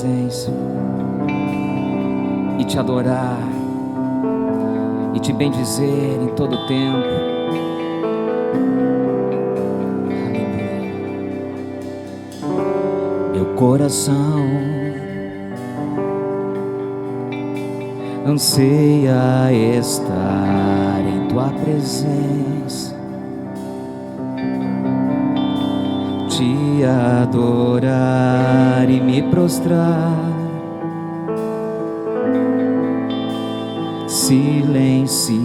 presença e te adorar e te bendizer em todo o tempo. Aleluia. Meu coração anseia estar em tua presença, te adorar e me prostrar, silenciar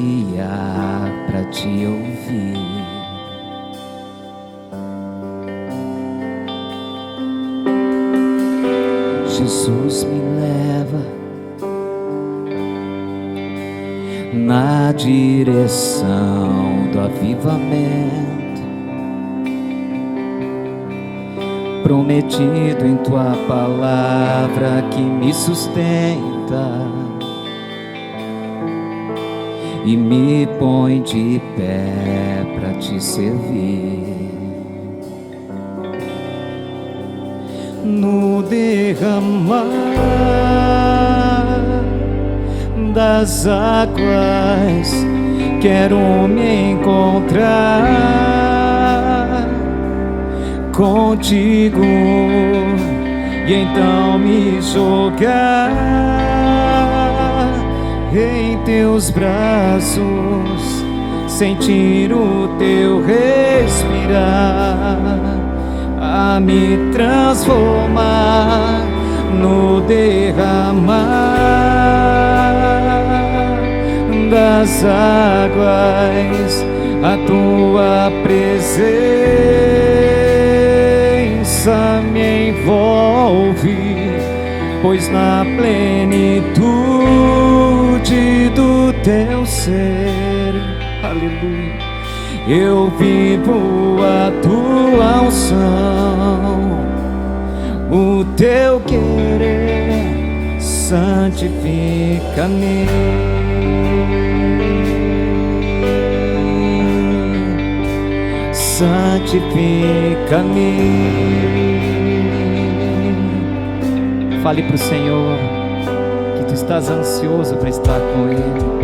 para te ouvir. Jesus, me leva na direção do avivamento prometido em tua palavra, que me sustenta e me põe de pé para te servir. No derramar das águas quero me encontrar contigo e então me jogar em teus braços, sentir o teu respirar, a me transformar no derramar das águas. A tua presença me envolve, pois na plenitude do teu ser, aleluia, eu vivo a tua unção, o teu querer santifica-me. Santifica-me. Fale para o Senhor que tu estás ansioso para estar com Ele.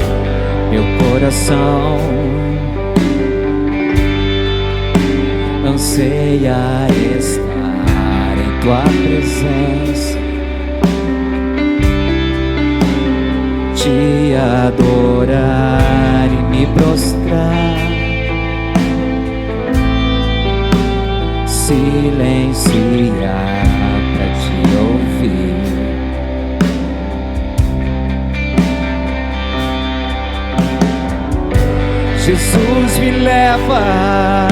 Meu coração anseia estar em tua presença, te adorar e me prostrar, silenciar para te ouvir. Jesus, me leva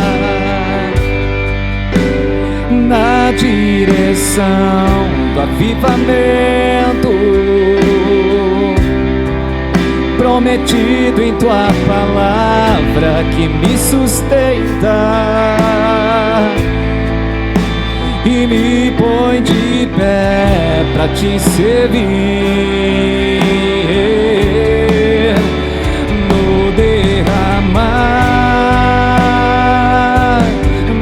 na direção do avivamento prometido em tua palavra, que me sustenta e me põe de pé pra te servir. No derramar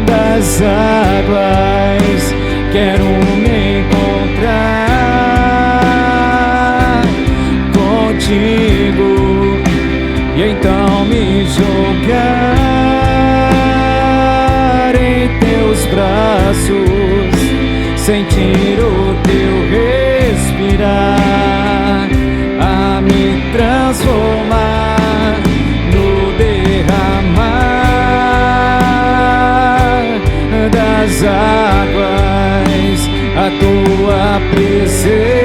das águas quero me encontrar contigo e então me jogar em teus braços, sentir o teu respirar, a me transformar no derramar das águas. A tua presença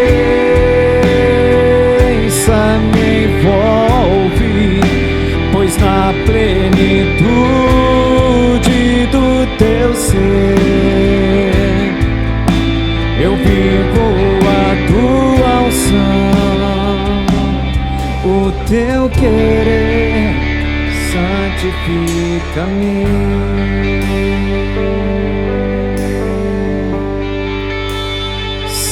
me envolve, pois na plenitude do teu ser eu vivo a tua unção, o teu querer santifica-me.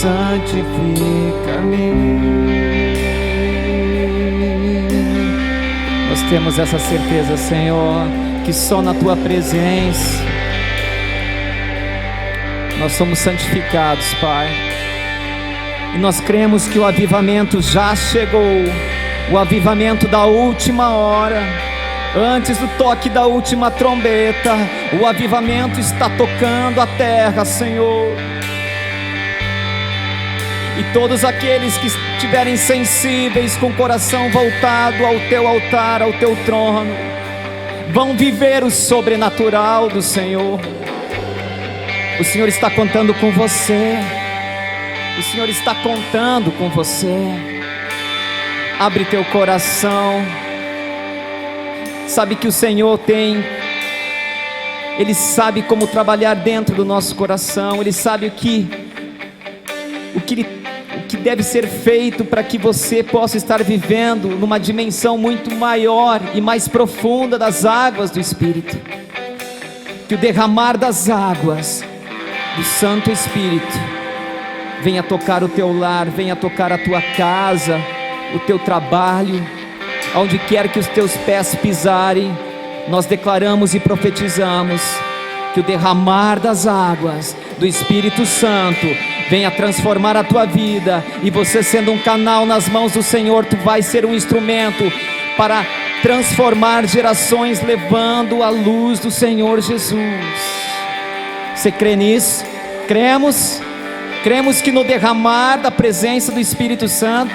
Santifica-me. Nós temos essa certeza, Senhor, que só na tua presença nós somos santificados, Pai. E nós cremos que o avivamento já chegou, o avivamento da última hora, antes do toque da última trombeta. O avivamento está tocando a terra, Senhor. E todos aqueles que estiverem sensíveis, com o coração voltado ao teu altar, ao teu trono, vão viver o sobrenatural do Senhor. O Senhor está contando com você. O Senhor está contando com você. Abre teu coração. Sabe que o Senhor Ele sabe como trabalhar dentro do nosso coração. Ele sabe o que deve ser feito para que você possa estar vivendo numa dimensão muito maior e mais profunda das águas do Espírito. Que o derramar das águas do Santo Espírito venha tocar o teu lar, venha tocar a tua casa, o teu trabalho, onde quer que os teus pés pisarem. Nós declaramos e profetizamos que o derramar das águas do Espírito Santo venha transformar a tua vida, e você, sendo um canal nas mãos do Senhor, tu vai ser um instrumento para transformar gerações, levando a luz do Senhor Jesus. Você crê nisso? Cremos que no derramar da presença do Espírito Santo,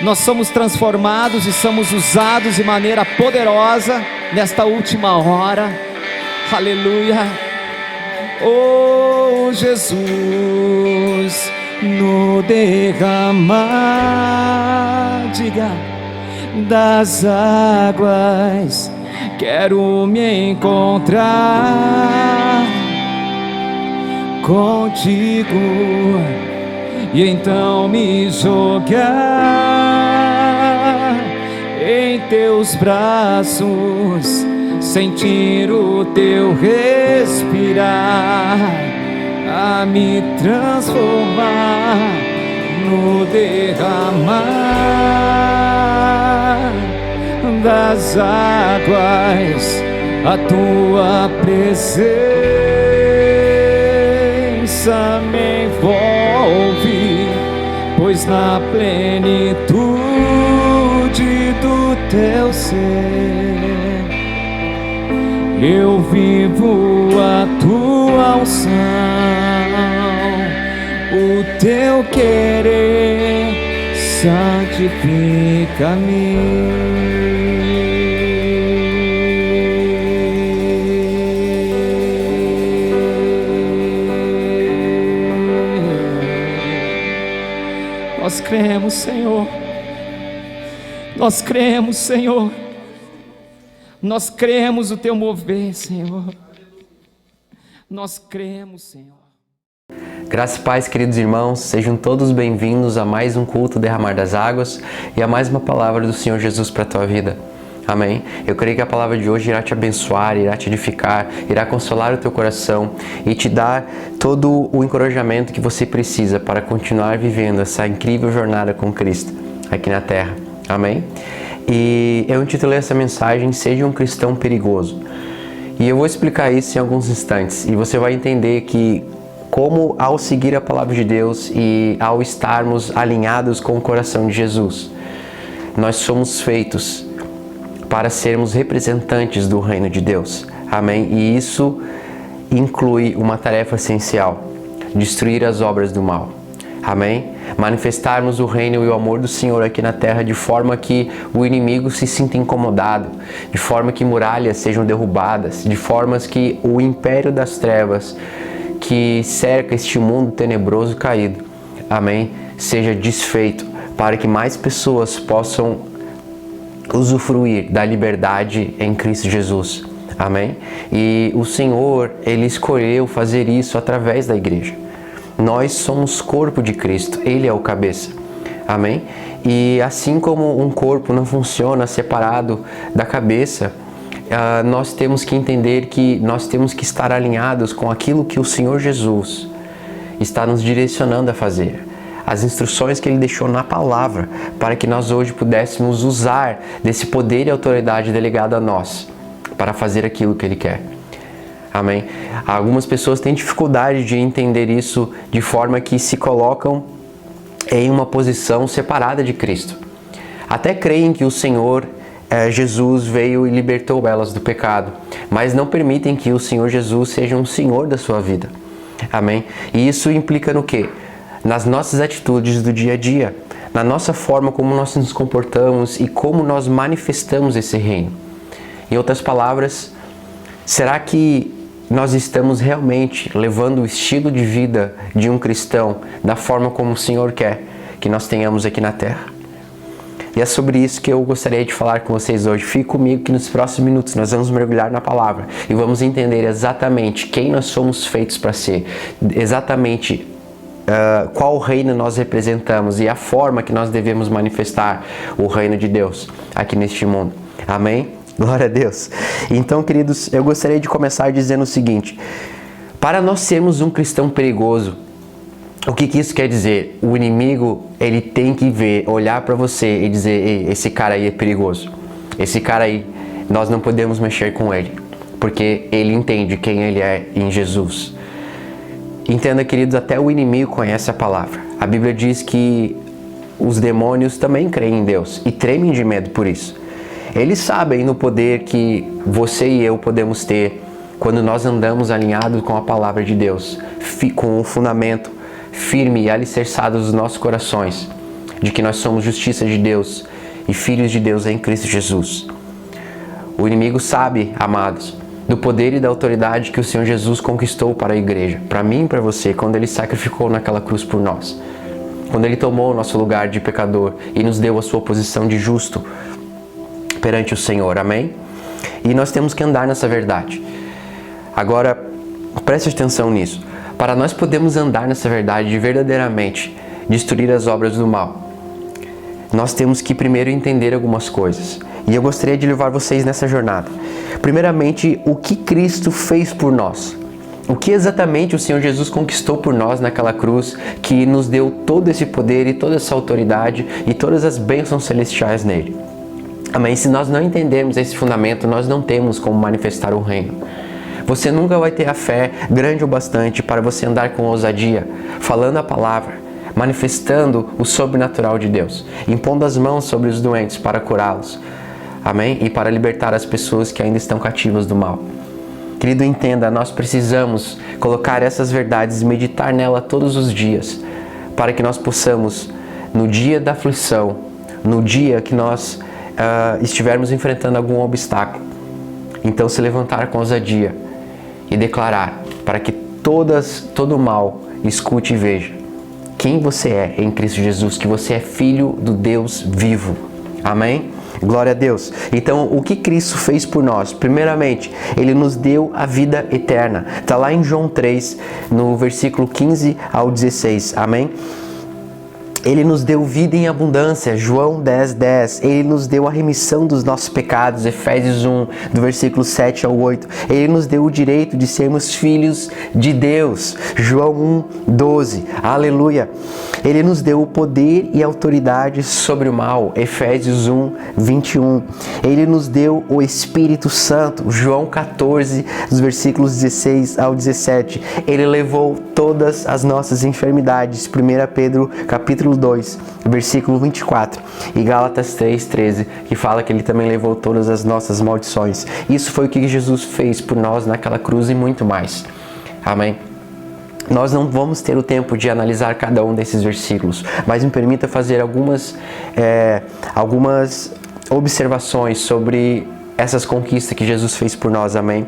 nós somos transformados e somos usados de maneira poderosa nesta última hora. Aleluia. Oh Jesus, no derramar, diga, das águas, quero me encontrar contigo, e então me jogar em teus braços, sentir o teu respirar, a me transformar no derramar das águas. A tua presença me envolve, pois na plenitude do teu ser eu vivo a tua unção, o teu querer santifica-me. Nós cremos, Senhor. Nós cremos, Senhor. Nós cremos o teu mover, Senhor. Nós cremos, Senhor. Graça e paz, queridos irmãos, sejam todos bem-vindos a mais um culto Derramar das Águas e a mais uma palavra do Senhor Jesus para a tua vida. Amém? Eu creio que a palavra de hoje irá te abençoar, irá te edificar, irá consolar o teu coração e te dar todo o encorajamento que você precisa para continuar vivendo essa incrível jornada com Cristo aqui na terra. Amém? E eu intitulei essa mensagem Seja um Cristão Perigoso. E eu vou explicar isso em alguns instantes. E você vai entender que como ao seguir a palavra de Deus e ao estarmos alinhados com o coração de Jesus, nós somos feitos para sermos representantes do reino de Deus. Amém? E isso inclui uma tarefa essencial: destruir as obras do mal. Amém? Manifestarmos o reino e o amor do Senhor aqui na terra de forma que o inimigo se sinta incomodado, de forma que muralhas sejam derrubadas, de formas que o império das trevas que cerca este mundo tenebroso caído, amém, seja desfeito, para que mais pessoas possam usufruir da liberdade em Cristo Jesus. Amém? E o Senhor, Ele escolheu fazer isso através da igreja. Nós somos corpo de Cristo, Ele é o cabeça. Amém? E assim como um corpo não funciona separado da cabeça, nós temos que entender que nós temos que estar alinhados com aquilo que o Senhor Jesus está nos direcionando a fazer. As instruções que Ele deixou na palavra, para que nós hoje pudéssemos usar desse poder e autoridade delegado a nós, para fazer aquilo que Ele quer. Amém? Algumas pessoas têm dificuldade de entender isso de forma que se colocam em uma posição separada de Cristo. Até creem que o Senhor Jesus veio e libertou elas do pecado, mas não permitem que o Senhor Jesus seja um Senhor da sua vida. Amém? E isso implica no quê? Nas nossas atitudes do dia a dia, na nossa forma como nós nos comportamos e como nós manifestamos esse reino. Em outras palavras, será que nós estamos realmente levando o estilo de vida de um cristão da forma como o Senhor quer que nós tenhamos aqui na terra? E é sobre isso que eu gostaria de falar com vocês hoje. Fique comigo que nos próximos minutos nós vamos mergulhar na palavra e vamos entender exatamente quem nós somos feitos para ser, exatamente qual reino nós representamos e a forma que nós devemos manifestar o reino de Deus aqui neste mundo. Amém? Glória a Deus. Então, queridos, eu gostaria de começar dizendo o seguinte: para nós sermos um cristão perigoso, o que isso quer dizer? O inimigo, ele tem que olhar para você e dizer: ei, esse cara aí é perigoso. Esse cara aí, nós não podemos mexer com ele, porque ele entende quem ele é em Jesus. Entenda, queridos, até o inimigo conhece a palavra. A Bíblia diz que os demônios também creem em Deus e tremem de medo por isso. Eles sabem no poder que você e eu podemos ter quando nós andamos alinhados com a palavra de Deus, com o fundamento firme e alicerçado dos nossos corações, de que nós somos justiça de Deus e filhos de Deus em Cristo Jesus. O inimigo sabe, amados, do poder e da autoridade que o Senhor Jesus conquistou para a igreja, para mim e para você, quando Ele sacrificou naquela cruz por nós. Quando Ele tomou o nosso lugar de pecador e nos deu a sua posição de justo perante o Senhor, amém? E nós temos que andar nessa verdade. Agora, preste atenção nisso. Para nós podermos andar nessa verdade e verdadeiramente destruir as obras do mal, nós temos que primeiro entender algumas coisas. E eu gostaria de levar vocês nessa jornada. Primeiramente, o que Cristo fez por nós. O que exatamente o Senhor Jesus conquistou por nós naquela cruz, que nos deu todo esse poder e toda essa autoridade e todas as bênçãos celestiais nele. Amém? Se nós não entendermos esse fundamento, nós não temos como manifestar o reino. Você nunca vai ter a fé grande o bastante para você andar com ousadia, falando a palavra, manifestando o sobrenatural de Deus, impondo as mãos sobre os doentes para curá-los. Amém? E para libertar as pessoas que ainda estão cativas do mal. Querido, entenda, nós precisamos colocar essas verdades e meditar nela todos os dias, para que nós possamos, no dia da aflição, no dia que nós estivermos enfrentando algum obstáculo, então se levantar com ousadia e declarar para que todo mal escute e veja quem você é em Cristo Jesus, que você é filho do Deus vivo. Amém? Glória a Deus. Então, o que Cristo fez por nós? Primeiramente, Ele nos deu a vida eterna. Está lá em João 3, no versículo 15 ao 16. Amém? Ele nos deu vida em abundância, João 10:10. Ele nos deu a remissão dos nossos pecados, Efésios 1, do versículo 7 ao 8. Ele nos deu o direito de sermos filhos de Deus, João 1:12. Aleluia! Ele nos deu o poder e autoridade sobre o mal, Efésios 1:21. Ele nos deu o Espírito Santo, João 14, dos versículos 16 ao 17. Ele levou todas as nossas enfermidades, 1 Pedro capítulo 2, versículo 24, e Gálatas 3:13, que fala que Ele também levou todas as nossas maldições. Isso foi o que Jesus fez por nós naquela cruz e muito mais. Amém? Nós não vamos ter o tempo de analisar cada um desses versículos, mas me permita fazer algumas observações sobre essas conquistas que Jesus fez por nós. Amém?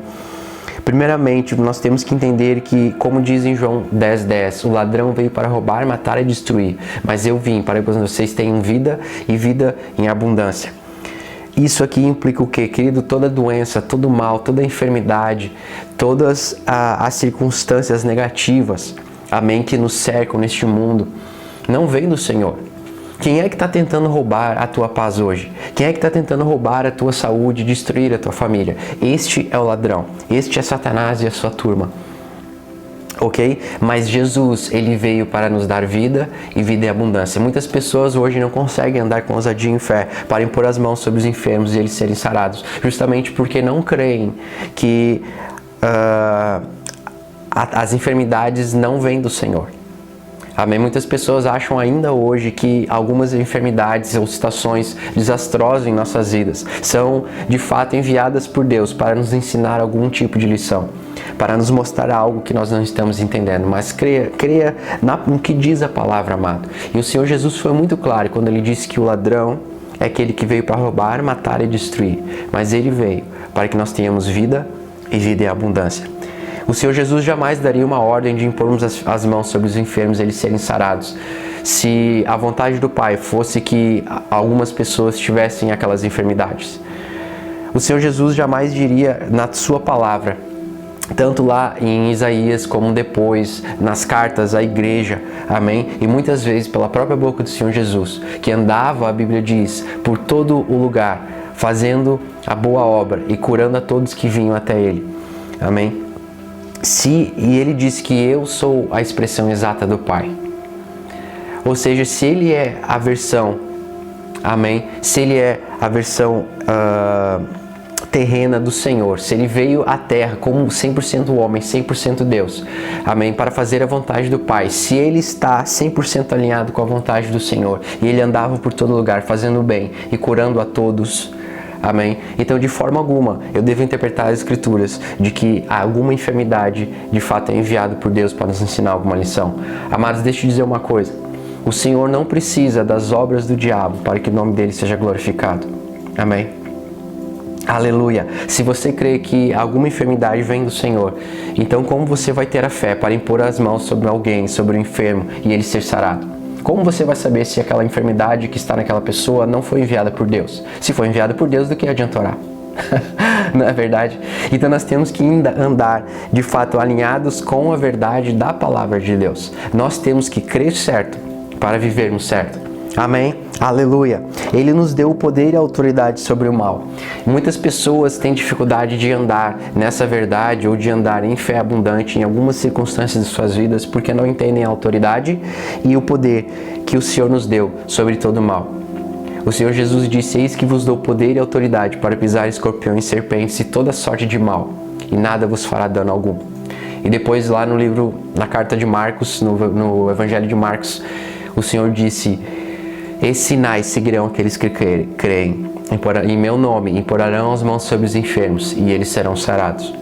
Primeiramente, nós temos que entender que, como diz em João 10:10, o ladrão veio para roubar, matar e destruir, mas eu vim para que vocês tenham vida e vida em abundância. Isso aqui implica o quê, querido? Toda doença, todo mal, toda enfermidade, todas as circunstâncias negativas, amém, que nos cercam neste mundo, não vem do Senhor. Quem é que está tentando roubar a tua paz hoje? Quem é que está tentando roubar a tua saúde, destruir a tua família? Este é o ladrão. Este é Satanás e a sua turma. Ok? Mas Jesus, Ele veio para nos dar vida e vida em abundância. Muitas pessoas hoje não conseguem andar com ousadia e fé para impor as mãos sobre os enfermos e eles serem sarados, justamente porque não creem que as enfermidades não vêm do Senhor. Amém? Muitas pessoas acham ainda hoje que algumas enfermidades ou situações desastrosas em nossas vidas são de fato enviadas por Deus para nos ensinar algum tipo de lição, para nos mostrar algo que nós não estamos entendendo. Mas creia no que diz a palavra, amado. E o Senhor Jesus foi muito claro quando ele disse que o ladrão é aquele que veio para roubar, matar e destruir. Mas ele veio para que nós tenhamos vida e vida em abundância. O Senhor Jesus jamais daria uma ordem de impormos as mãos sobre os enfermos e eles serem sarados, se a vontade do Pai fosse que algumas pessoas tivessem aquelas enfermidades. O Senhor Jesus jamais diria na sua palavra, tanto lá em Isaías como depois nas cartas à igreja, amém? E muitas vezes pela própria boca do Senhor Jesus, que andava, a Bíblia diz, por todo o lugar, fazendo a boa obra e curando a todos que vinham até Ele, amém? E ele diz que eu sou a expressão exata do Pai. Ou seja, se ele é a versão, amém? Se ele é a versão terrena do Senhor, se ele veio à terra como 100% homem, 100% Deus, amém? Para fazer a vontade do Pai, se ele está 100% alinhado com a vontade do Senhor e ele andava por todo lugar fazendo o bem e curando a todos, amém? Então, de forma alguma, eu devo interpretar as Escrituras de que alguma enfermidade, de fato, é enviada por Deus para nos ensinar alguma lição. Amados, deixa eu dizer uma coisa. O Senhor não precisa das obras do diabo para que o nome dele seja glorificado. Amém? Aleluia! Se você crê que alguma enfermidade vem do Senhor, então como você vai ter a fé para impor as mãos sobre alguém, sobre o enfermo, e ele ser sarado? Como você vai saber se aquela enfermidade que está naquela pessoa não foi enviada por Deus? Se foi enviada por Deus, do que adianta orar? Não é verdade? Então nós temos que andar de fato alinhados com a verdade da palavra de Deus. Nós temos que crer certo para vivermos certo. Amém? Aleluia! Ele nos deu o poder e a autoridade sobre o mal. Muitas pessoas têm dificuldade de andar nessa verdade ou de andar em fé abundante em algumas circunstâncias de suas vidas porque não entendem a autoridade e o poder que o Senhor nos deu sobre todo o mal. O Senhor Jesus disse: eis que vos dou poder e autoridade para pisar escorpiões, serpentes e toda sorte de mal, e nada vos fará dano algum. E depois lá na carta de Marcos, no Evangelho de Marcos, o Senhor disse: esses sinais seguirão aqueles que creem. Em meu nome, imporão as mãos sobre os enfermos e eles serão sarados.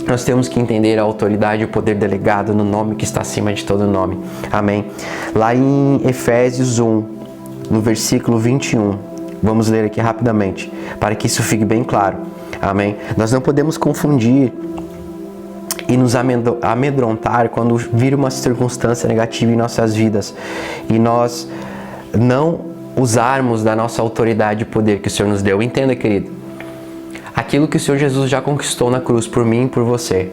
Nós temos que entender a autoridade e o poder delegado no nome que está acima de todo nome. Amém? Lá em Efésios 1, no versículo 21, vamos ler aqui rapidamente, para que isso fique bem claro. Amém? Nós não podemos confundir e nos amedrontar quando vir uma circunstância negativa em nossas vidas e nós não usarmos da nossa autoridade e poder que o Senhor nos deu. Entenda, querido, aquilo que o Senhor Jesus já conquistou na cruz por mim e por você,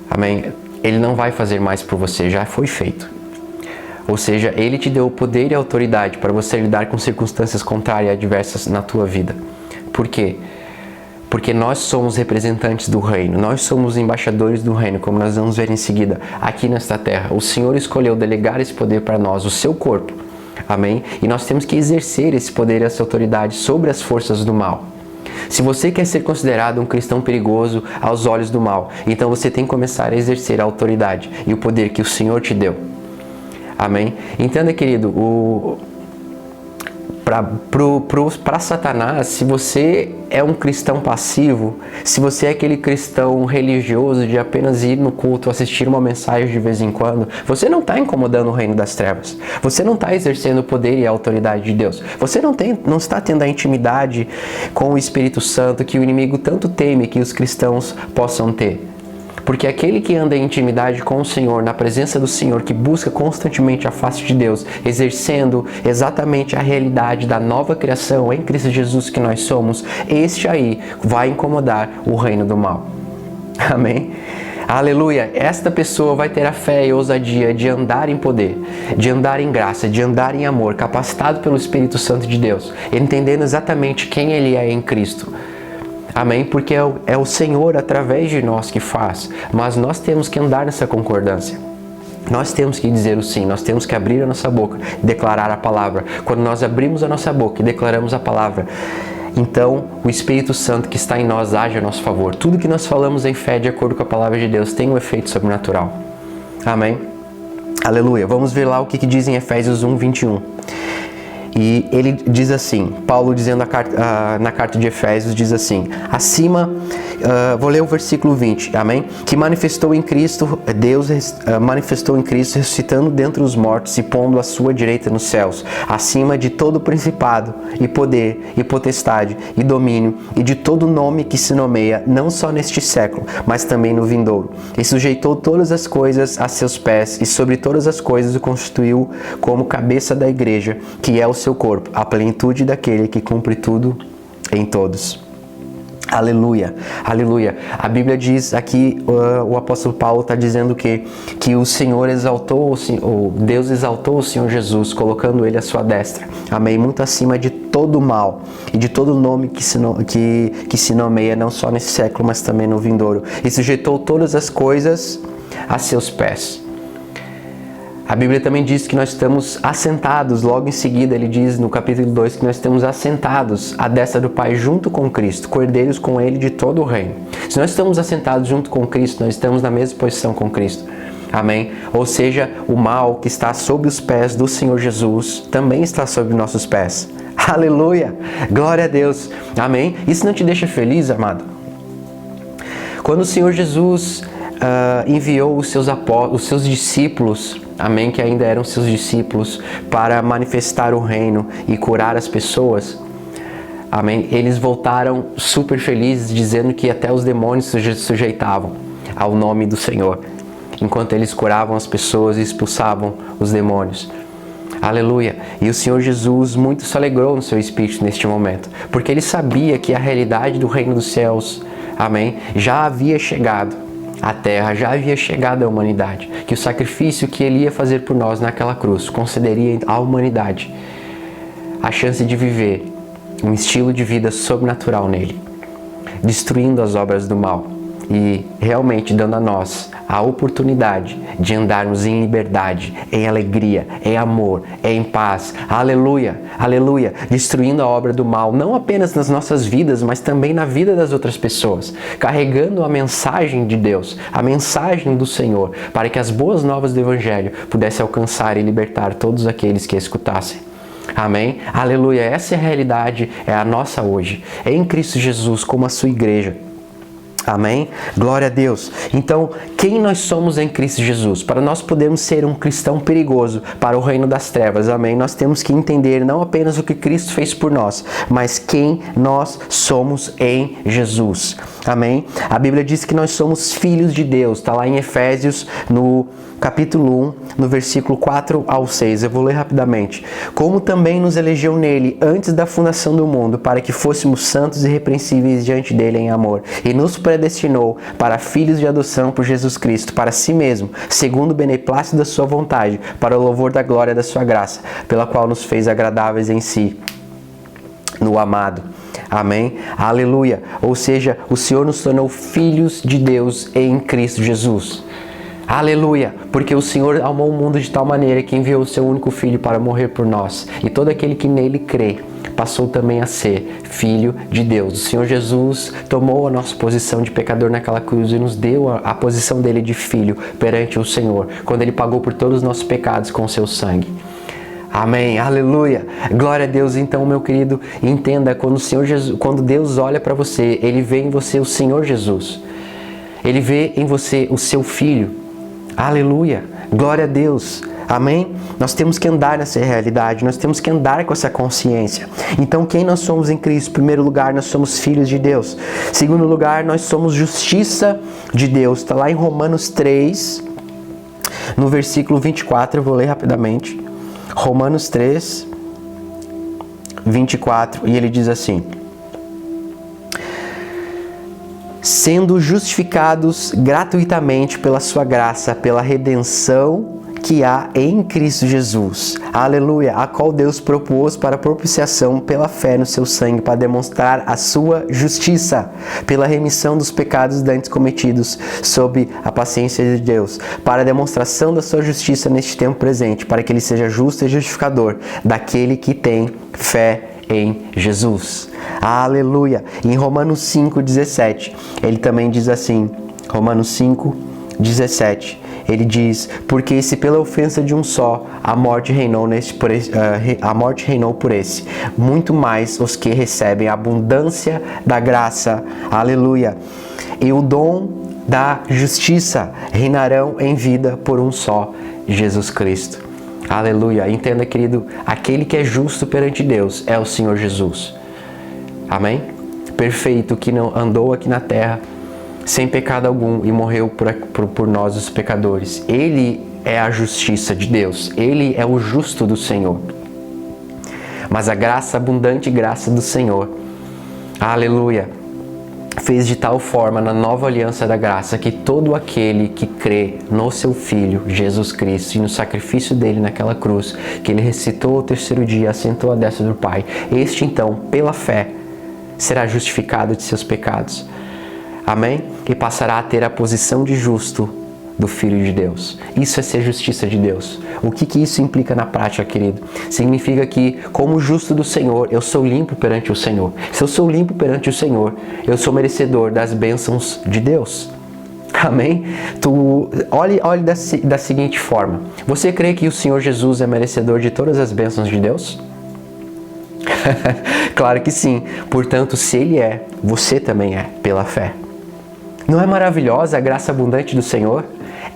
amém? Ele não vai fazer mais por você, já foi feito. Ou seja, Ele te deu o poder e a autoridade para você lidar com circunstâncias contrárias e adversas na tua vida. Por quê? Porque nós somos representantes do reino, nós somos embaixadores do reino, como nós vamos ver em seguida, aqui nesta terra. O Senhor escolheu delegar esse poder para nós, o seu corpo. Amém? E nós temos que exercer esse poder e essa autoridade sobre as forças do mal. Se você quer ser considerado um cristão perigoso aos olhos do mal, então você tem que começar a exercer a autoridade e o poder que o Senhor te deu. Amém? Entenda, querido, para Satanás, se você é um cristão passivo, se você é aquele cristão religioso de apenas ir no culto, assistir uma mensagem de vez em quando, você não está incomodando o reino das trevas. Você não está exercendo o poder e a autoridade de Deus. Você não está tendo a intimidade com o Espírito Santo que o inimigo tanto teme que os cristãos possam ter. Porque aquele que anda em intimidade com o Senhor, na presença do Senhor, que busca constantemente a face de Deus, exercendo exatamente a realidade da nova criação em Cristo Jesus que nós somos, este aí vai incomodar o reino do mal. Amém? Aleluia! Esta pessoa vai ter a fé e a ousadia de andar em poder, de andar em graça, de andar em amor, capacitado pelo Espírito Santo de Deus, entendendo exatamente quem Ele é em Cristo. Amém? Porque é o Senhor através de nós que faz, mas nós temos que andar nessa concordância. Nós temos que dizer o sim, nós temos que abrir a nossa boca e declarar a palavra. Quando nós abrimos a nossa boca e declaramos a palavra, então o Espírito Santo que está em nós age a nosso favor. Tudo que nós falamos em fé, de acordo com a palavra de Deus, tem um efeito sobrenatural. Amém? Aleluia. Vamos ver lá o que diz em Efésios 1, 21. E ele diz assim, Paulo dizendo na carta de Efésios, diz assim, vou ler o versículo 20, amém? Que manifestou em Cristo, Deus manifestou em Cristo, ressuscitando dentre os mortos e pondo a sua direita nos céus, acima de todo principado e poder e potestade e domínio e de todo nome que se nomeia, não só neste século, mas também no vindouro. E sujeitou todas as coisas a seus pés e sobre todas as coisas o constituiu como cabeça da igreja, que é o seu corpo, a plenitude daquele que cumpre tudo em todos. Aleluia, aleluia. A Bíblia diz aqui, o apóstolo Paulo está dizendo que o Senhor exaltou, Deus exaltou o Senhor Jesus, colocando ele à sua destra, amém, muito acima de todo mal e de todo nome que se nomeia, não só nesse século, mas também no vindouro, e sujeitou todas as coisas a seus pés. A Bíblia também diz que nós estamos assentados, logo em seguida ele diz no capítulo 2 que nós estamos assentados à destra do Pai junto com Cristo, cordeiros com ele de todo o reino. Se nós estamos assentados junto com Cristo, nós estamos na mesma posição com Cristo. Amém? Ou seja, o mal que está sob os pés do Senhor Jesus também está sob nossos pés. Aleluia! Glória a Deus! Amém? Isso não te deixa feliz, amado? Quando o Senhor Jesus enviou os seus discípulos, amém, que ainda eram seus discípulos, para manifestar o reino e curar as pessoas, amém, eles voltaram super felizes, dizendo que até os demônios se sujeitavam ao nome do Senhor, enquanto eles curavam as pessoas e expulsavam os demônios. Aleluia! E o Senhor Jesus muito se alegrou no seu espírito neste momento, porque ele sabia que a realidade do reino dos céus, amém, já havia chegado à terra, já havia chegado à humanidade, que o sacrifício que ele ia fazer por nós naquela cruz concederia à humanidade a chance de viver um estilo de vida sobrenatural nele, destruindo as obras do mal e realmente dando a nós a oportunidade de andarmos em liberdade, em alegria, em amor, em paz. Aleluia, aleluia, destruindo a obra do mal, não apenas nas nossas vidas, mas também na vida das outras pessoas, carregando a mensagem de Deus, a mensagem do Senhor, para que as boas novas do Evangelho pudessem alcançar e libertar todos aqueles que a escutassem. Amém? Aleluia, essa é a realidade, é a nossa hoje, em Cristo Jesus, como a sua igreja. Amém? Glória a Deus. Então, quem nós somos em Cristo Jesus? Para nós podermos ser um cristão perigoso para o reino das trevas, amém? Nós temos que entender não apenas o que Cristo fez por nós, mas quem nós somos em Jesus. Amém? A Bíblia diz que nós somos filhos de Deus. Está lá em Efésios, no capítulo 1, no versículo 4 ao 6. Eu vou ler rapidamente. Como também nos elegeu nele antes da fundação do mundo, para que fôssemos santos e irrepreensíveis diante dele em amor, e nos predestinou para filhos de adoção por Jesus Cristo, para si mesmo, segundo o beneplácito da sua vontade, para o louvor da glória da sua graça, pela qual nos fez agradáveis em si, no amado. Amém? Aleluia! Ou seja, o Senhor nos tornou filhos de Deus em Cristo Jesus. Aleluia! Porque o Senhor amou o mundo de tal maneira que enviou o seu único Filho para morrer por nós. E todo aquele que nele crê passou também a ser filho de Deus. O Senhor Jesus tomou a nossa posição de pecador naquela cruz e nos deu a posição dele de filho perante o Senhor, quando ele pagou por todos os nossos pecados com o seu sangue. Amém, aleluia, glória a Deus. Então, meu querido, entenda, quando Deus olha para você, Ele vê em você o Senhor Jesus, Ele vê em você o seu Filho, aleluia, glória a Deus, amém? Nós temos que andar nessa realidade, nós temos que andar com essa consciência. Então, quem nós somos em Cristo? Em primeiro lugar, nós somos filhos de Deus. Em segundo lugar, nós somos justiça de Deus. Está lá em Romanos 3, no versículo 24, eu vou ler rapidamente. Romanos 3, 24, e ele diz assim: sendo justificados gratuitamente pela sua graça, pela redenção que há em Cristo Jesus, aleluia, a qual Deus propôs para propiciação pela fé no seu sangue, para demonstrar a sua justiça, pela remissão dos pecados dantes cometidos, sob a paciência de Deus, para a demonstração da sua justiça neste tempo presente, para que ele seja justo e justificador daquele que tem fé em Jesus. Aleluia. Em Romanos 5,17, ele também diz assim, Romanos 5,17, ele diz: porque se pela ofensa de um só a morte reinou por esse, muito mais os que recebem a abundância da graça, aleluia, e o dom da justiça reinarão em vida por um só, Jesus Cristo. Aleluia. Entenda, querido, aquele que é justo perante Deus é o Senhor Jesus. Amém? Perfeito, que não andou aqui na terra sem pecado algum e morreu por nós, os pecadores. Ele é a justiça de Deus. Ele é o justo do Senhor. Mas a graça, a abundante graça do Senhor, aleluia, fez de tal forma na nova aliança da graça que todo aquele que crê no seu Filho, Jesus Cristo, e no sacrifício dele naquela cruz, que ele ressuscitou ao terceiro dia, assentou à destra do Pai, este então, pela fé, será justificado de seus pecados. Amém? E passará a ter a posição de justo do Filho de Deus. Isso é ser justiça de Deus. O que isso implica na prática, querido? Significa que, como justo do Senhor, eu sou limpo perante o Senhor. Se eu sou limpo perante o Senhor, eu sou merecedor das bênçãos de Deus. Amém? Olhe da seguinte forma. Você crê que o Senhor Jesus é merecedor de todas as bênçãos de Deus? Claro que sim. Portanto, se Ele é, você também é, pela fé. Não é maravilhosa a graça abundante do Senhor?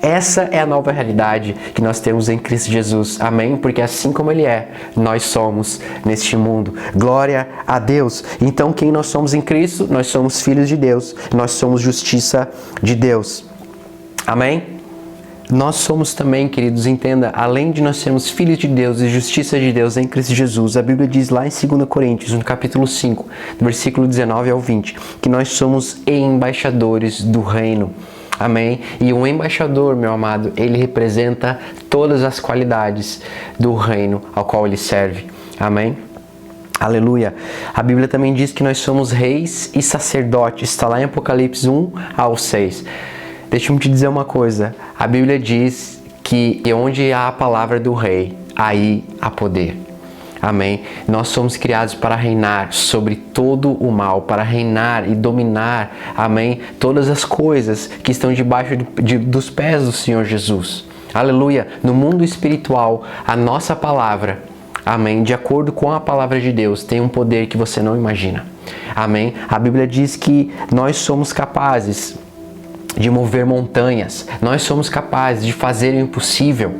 Essa é a nova realidade que nós temos em Cristo Jesus. Amém? Porque assim como Ele é, nós somos neste mundo. Glória a Deus. Então, quem nós somos em Cristo? Nós somos filhos de Deus. Nós somos justiça de Deus. Amém? Nós somos também, queridos, entenda, além de nós sermos filhos de Deus e justiça de Deus em Cristo Jesus, a Bíblia diz lá em 2 Coríntios, no capítulo 5, do versículo 19 ao 20, que nós somos embaixadores do reino. Amém? E um embaixador, meu amado, ele representa todas as qualidades do reino ao qual ele serve. Amém? Aleluia. A Bíblia também diz que nós somos reis e sacerdotes. Está lá em Apocalipse 1 ao 6. Deixa-me te dizer uma coisa. A Bíblia diz que onde há a palavra do rei, aí há poder. Amém? Nós somos criados para reinar sobre todo o mal, para reinar e dominar, amém? Todas as coisas que estão debaixo dos pés do Senhor Jesus. Aleluia! No mundo espiritual, a nossa palavra, amém, de acordo com a palavra de Deus, tem um poder que você não imagina. Amém? A Bíblia diz que nós somos capazes de mover montanhas, nós somos capazes de fazer o impossível.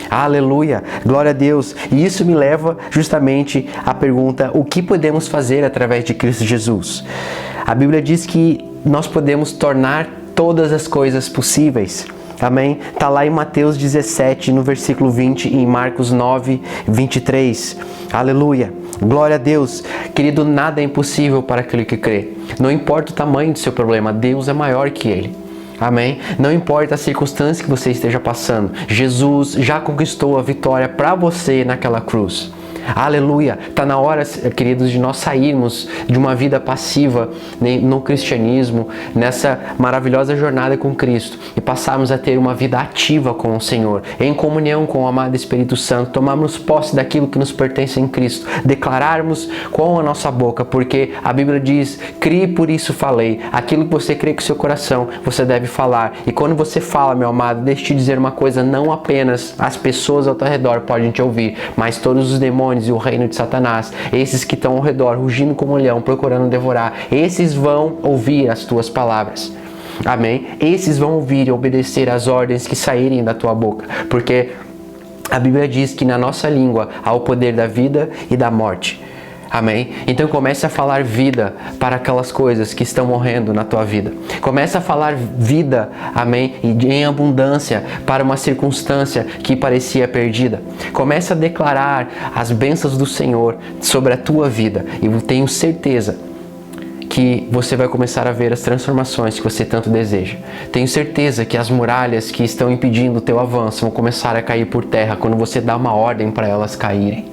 Aleluia, glória a Deus. E isso me leva justamente à pergunta: o que podemos fazer através de Cristo Jesus? A Bíblia diz que nós podemos tornar todas as coisas possíveis. Amém? Está lá em Mateus 17, no versículo 20, e em Marcos 9, 23. Aleluia. Glória a Deus. Querido, nada é impossível para aquele que crê. Não importa o tamanho do seu problema, Deus é maior que ele. Amém? Não importa a circunstância que você esteja passando, Jesus já conquistou a vitória para você naquela cruz. Aleluia! Está na hora, queridos, de nós sairmos de uma vida passiva no cristianismo, nessa maravilhosa jornada com Cristo, e passarmos a ter uma vida ativa com o Senhor, em comunhão com o amado Espírito Santo, tomarmos posse daquilo que nos pertence em Cristo, declararmos com a nossa boca, porque a Bíblia diz: crie, por isso falei. Aquilo que você crê com o seu coração, você deve falar. E quando você fala, meu amado, deixa eu te dizer uma coisa: não apenas as pessoas ao teu redor podem te ouvir, mas todos os demônios e o reino de Satanás, esses que estão ao redor, rugindo como um leão, procurando devorar, esses vão ouvir as tuas palavras. Amém? Esses vão ouvir e obedecer às ordens que saírem da tua boca, porque a Bíblia diz que na nossa língua há o poder da vida e da morte. Amém? Então comece a falar vida para aquelas coisas que estão morrendo na tua vida. Comece a falar vida, amém, em abundância para uma circunstância que parecia perdida. Comece a declarar as bênçãos do Senhor sobre a tua vida. E eu tenho certeza que você vai começar a ver as transformações que você tanto deseja. Tenho certeza que as muralhas que estão impedindo o teu avanço vão começar a cair por terra quando você dá uma ordem para elas caírem.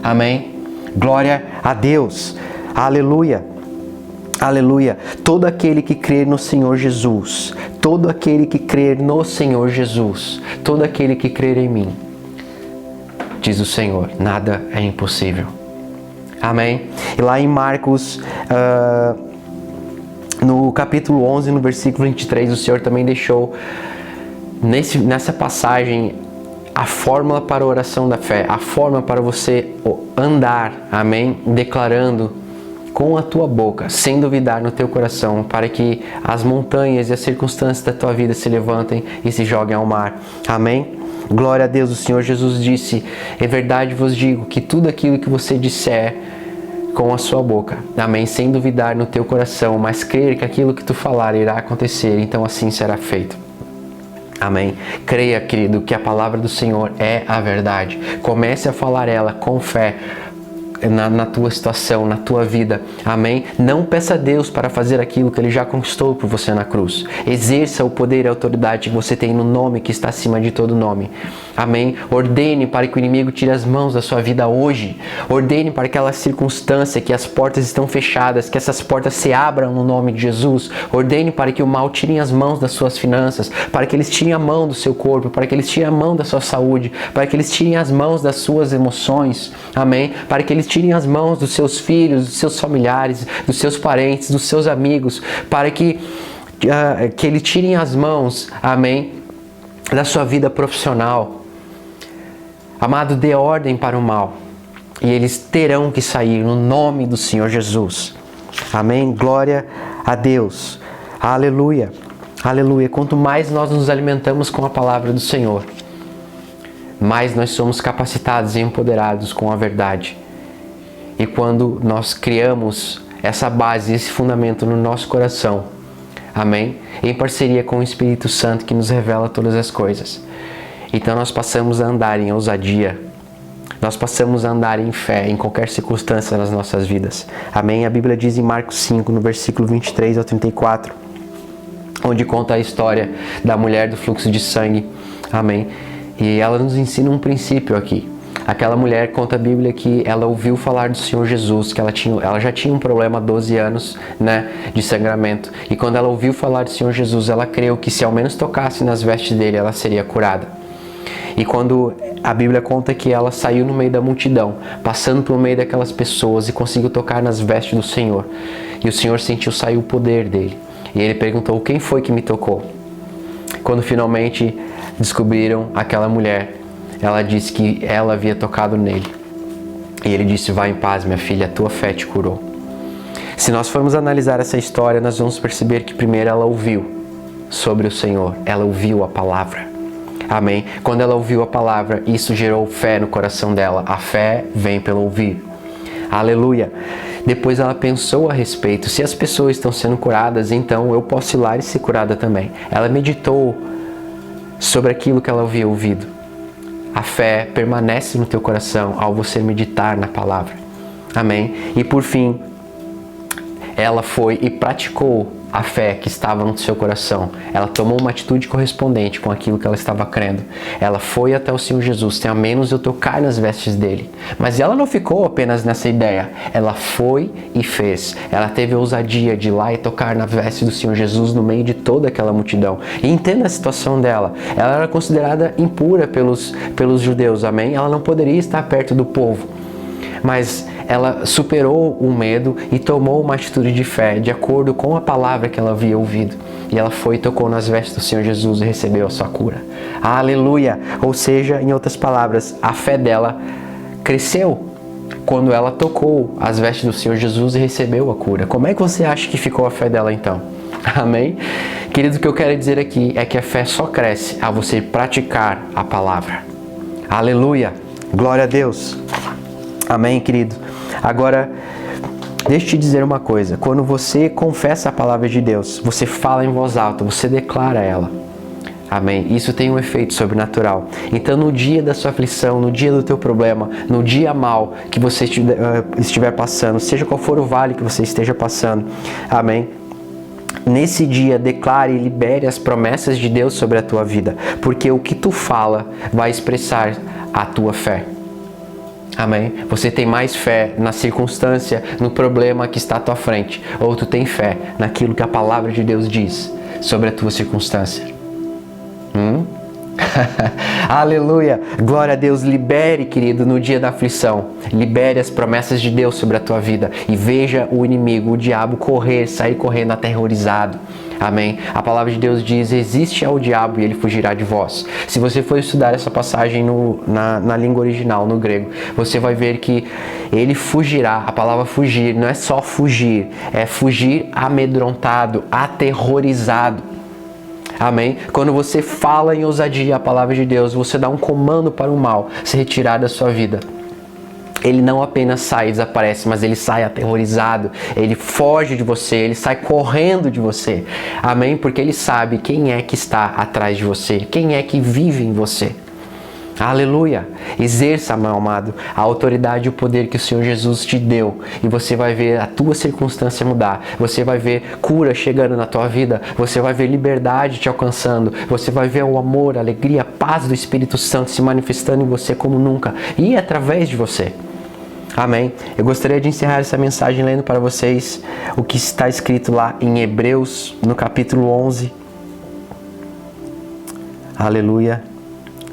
Amém? Glória a Deus. Aleluia. Aleluia. Todo aquele que crer no Senhor Jesus, todo aquele que crer no Senhor Jesus, todo aquele que crer em mim, diz o Senhor, nada é impossível. Amém? E lá em Marcos, no capítulo 11, no versículo 23, o Senhor também deixou nessa passagem a fórmula para a oração da fé, a forma para você andar, amém? Declarando com a tua boca, sem duvidar no teu coração, para que as montanhas e as circunstâncias da tua vida se levantem e se joguem ao mar. Amém? Glória a Deus. O Senhor Jesus disse: em verdade vos digo que tudo aquilo que você disser com a sua boca, amém, sem duvidar no teu coração, mas crer que aquilo que tu falar irá acontecer, então assim será feito. Amém? Creia, querido, que a palavra do Senhor é a verdade. Comece a falar ela com fé na tua situação, na tua vida. Amém? Não peça a Deus para fazer aquilo que Ele já conquistou por você na cruz. Exerça o poder e a autoridade que você tem no nome que está acima de todo nome. Amém? Ordene para que o inimigo tire as mãos da sua vida hoje. Ordene para aquela circunstância que as portas estão fechadas, que essas portas se abram no nome de Jesus. Ordene para que o mal tire as mãos das suas finanças, para que eles tirem a mão do seu corpo, para que eles tirem a mão da sua saúde, para que eles tirem as mãos das suas emoções. Amém? Para que eles tirem as mãos dos seus filhos, dos seus familiares, dos seus parentes, dos seus amigos, para que eles tirem as mãos, amém, da sua vida profissional. Amado, dê ordem para o mal e eles terão que sair no nome do Senhor Jesus. Amém? Glória a Deus. Aleluia. Aleluia. Quanto mais nós nos alimentamos com a palavra do Senhor, mais nós somos capacitados e empoderados com a verdade. E quando nós criamos essa base, esse fundamento no nosso coração, amém? Em parceria com o Espírito Santo que nos revela todas as coisas. Então nós passamos a andar em ousadia, nós passamos a andar em fé em qualquer circunstância nas nossas vidas. Amém? A Bíblia diz em Marcos 5, no versículo 23 ao 34, onde conta a história da mulher do fluxo de sangue. Amém? E ela nos ensina um princípio aqui. Aquela mulher, conta a Bíblia, que ela ouviu falar do Senhor Jesus, que ela já tinha um problema há 12 anos, né, de sangramento. E quando ela ouviu falar do Senhor Jesus, ela creu que se ao menos tocasse nas vestes dele, ela seria curada. E quando a Bíblia conta que ela saiu no meio da multidão, passando pelo meio daquelas pessoas e conseguiu tocar nas vestes do Senhor. E o Senhor sentiu sair o poder dele. E ele perguntou: quem foi que me tocou? Quando finalmente descobriram aquela mulher, ela disse que ela havia tocado nele. E ele disse: vá em paz, minha filha, a tua fé te curou. Se nós formos analisar essa história, nós vamos perceber que primeiro ela ouviu sobre o Senhor, ela ouviu a palavra. Amém? Quando ela ouviu a palavra, isso gerou fé no coração dela. A fé vem pelo ouvir. Aleluia! Depois ela pensou a respeito: se as pessoas estão sendo curadas, então eu posso ir lá e ser curada também. Ela meditou sobre aquilo que ela havia ouvido. A fé permanece no teu coração ao você meditar na palavra. Amém? E por fim, ela foi e praticou a fé que estava no seu coração. Ela tomou uma atitude correspondente com aquilo que ela estava crendo. Ela foi até o Senhor Jesus: tem a menos eu tocar nas vestes dele. Mas ela não ficou apenas nessa ideia. Ela foi e fez. Ela teve a ousadia de ir lá e tocar na veste do Senhor Jesus no meio de toda aquela multidão. E entenda a situação dela. Ela era considerada impura pelos judeus. Amém? Ela não poderia estar perto do povo. Mas ela superou o medo e tomou uma atitude de fé, de acordo com a palavra que ela havia ouvido. E ela foi e tocou nas vestes do Senhor Jesus e recebeu a sua cura. Aleluia! Ou seja, em outras palavras, a fé dela cresceu quando ela tocou as vestes do Senhor Jesus e recebeu a cura. Como é que você acha que ficou a fé dela então? Amém? Querido, o que eu quero dizer aqui é que a fé só cresce a você praticar a palavra. Aleluia! Glória a Deus! Amém, querido? Agora, deixa eu te dizer uma coisa. Quando você confessa a palavra de Deus, você fala em voz alta, você declara ela. Amém? Isso tem um efeito sobrenatural. Então, no dia da sua aflição, no dia do teu problema, no dia mal que você estiver passando, seja qual for o vale que você esteja passando, amém? Nesse dia, declare e libere as promessas de Deus sobre a tua vida, porque o que tu fala vai expressar a tua fé. Amém? Você tem mais fé na circunstância, no problema que está à tua frente, ou tu tem fé naquilo que a palavra de Deus diz sobre a tua circunstância? Aleluia. Glória a Deus. Libere, querido, no dia da aflição. Libere as promessas de Deus sobre a tua vida. E veja o inimigo, o diabo, sair correndo aterrorizado. Amém? A palavra de Deus diz: resiste ao diabo e ele fugirá de vós. Se você for estudar essa passagem na língua original, no grego, você vai ver que ele fugirá. A palavra fugir não é só fugir, é fugir amedrontado, aterrorizado. Amém? Quando você fala em ousadia a palavra de Deus, você dá um comando para o mal se retirar da sua vida. Ele não apenas sai e desaparece, mas ele sai aterrorizado, ele foge de você, ele sai correndo de você. Amém? Porque ele sabe quem é que está atrás de você, quem é que vive em você. Aleluia! Exerça, meu amado, a autoridade e o poder que o Senhor Jesus te deu, e você vai ver a tua circunstância mudar, você vai ver cura chegando na tua vida, você vai ver liberdade te alcançando, você vai ver o amor, a alegria, a paz do Espírito Santo se manifestando em você como nunca, e através de você. Amém? Eu gostaria de encerrar essa mensagem lendo para vocês o que está escrito lá em Hebreus, no capítulo 11. Aleluia!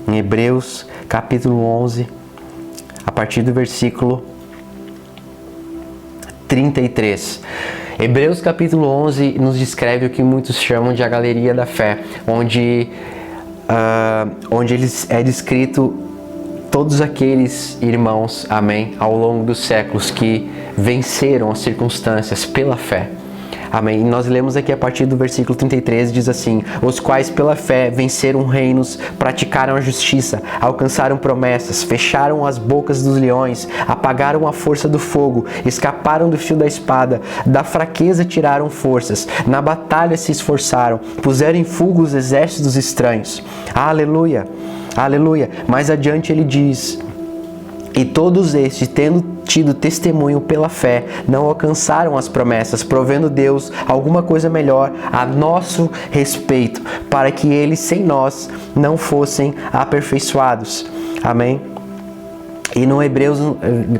Em Hebreus, capítulo 11, a partir do versículo 33. Hebreus, capítulo 11, nos descreve o que muitos chamam de a galeria da fé, onde é descrito todos aqueles irmãos, amém, ao longo dos séculos que venceram as circunstâncias pela fé. Amém. E nós lemos aqui a partir do versículo 33, diz assim: os quais pela fé venceram reinos, praticaram a justiça, alcançaram promessas, fecharam as bocas dos leões, apagaram a força do fogo, escaparam do fio da espada, da fraqueza tiraram forças, na batalha se esforçaram, puseram em fuga os exércitos estranhos. Aleluia, aleluia. Mais adiante ele diz: e todos estes, tendo tido testemunho pela fé, não alcançaram as promessas, provendo Deus alguma coisa melhor a nosso respeito, para que eles sem nós não fossem aperfeiçoados. Amém? E no Hebreus,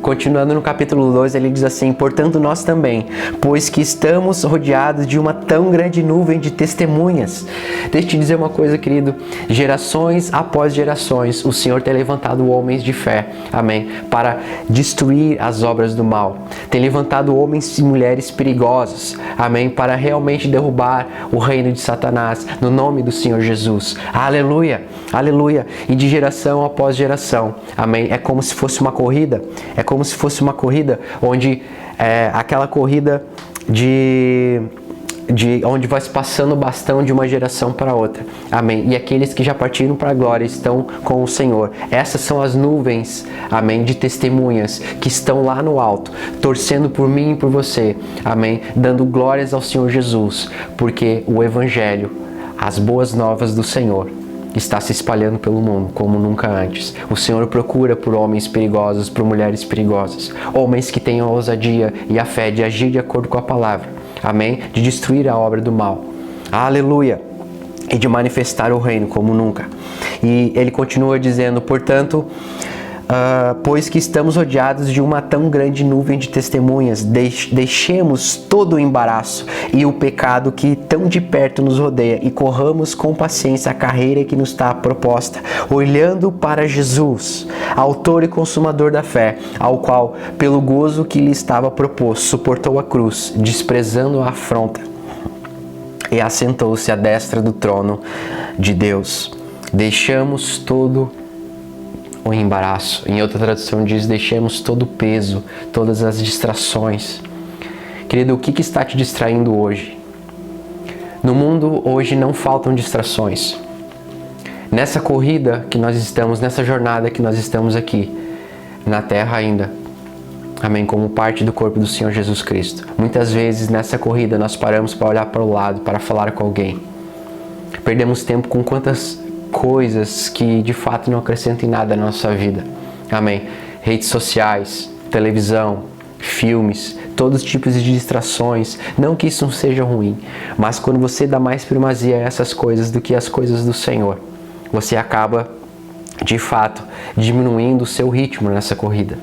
continuando no capítulo 2, ele diz assim: portanto nós também, pois que estamos rodeados de uma tão grande nuvem de testemunhas. Deixa eu te dizer uma coisa, querido, gerações após gerações, o Senhor tem levantado homens de fé, amém, para destruir as obras do mal. Tem levantado homens e mulheres perigosos, amém, para realmente derrubar o reino de Satanás, no nome do Senhor Jesus. Aleluia, aleluia. E de geração após geração, amém, é como se fosse uma corrida, onde aquela corrida de onde vai se passando o bastão de uma geração para outra, amém, e aqueles que já partiram para a glória estão com o Senhor. Essas são as nuvens, amém, de testemunhas que estão lá no alto, torcendo por mim e por você, amém, dando glórias ao Senhor Jesus, porque o Evangelho, as boas novas do Senhor, está se espalhando pelo mundo como nunca antes. O Senhor procura por homens perigosos, por mulheres perigosas, homens que tenham a ousadia e a fé de agir de acordo com a palavra, amém? De destruir a obra do mal, aleluia, e de manifestar o reino como nunca. E ele continua dizendo: portanto, pois que estamos rodeados de uma tão grande nuvem de testemunhas, deixemos todo o embaraço e o pecado que tão de perto nos rodeia e corramos com paciência a carreira que nos está proposta, olhando para Jesus, autor e consumador da fé, ao qual, pelo gozo que lhe estava proposto, suportou a cruz, desprezando a afronta, e assentou-se à destra do trono de Deus. Deixamos todo o embaraço. Em outra tradução diz: deixemos todo o peso, todas as distrações. Querido, o que está te distraindo hoje? No mundo hoje não faltam distrações. Nessa corrida que nós estamos, nessa jornada que nós estamos aqui, na terra ainda, amém, como parte do corpo do Senhor Jesus Cristo. Muitas vezes nessa corrida nós paramos para olhar para o lado, para falar com alguém. Perdemos tempo com quantas coisas que de fato não acrescentem nada na nossa vida, amém? Redes sociais, televisão, filmes, todos os tipos de distrações. Não que isso não seja ruim, mas quando você dá mais primazia a essas coisas do que as coisas do Senhor, você acaba de fato diminuindo o seu ritmo nessa corrida,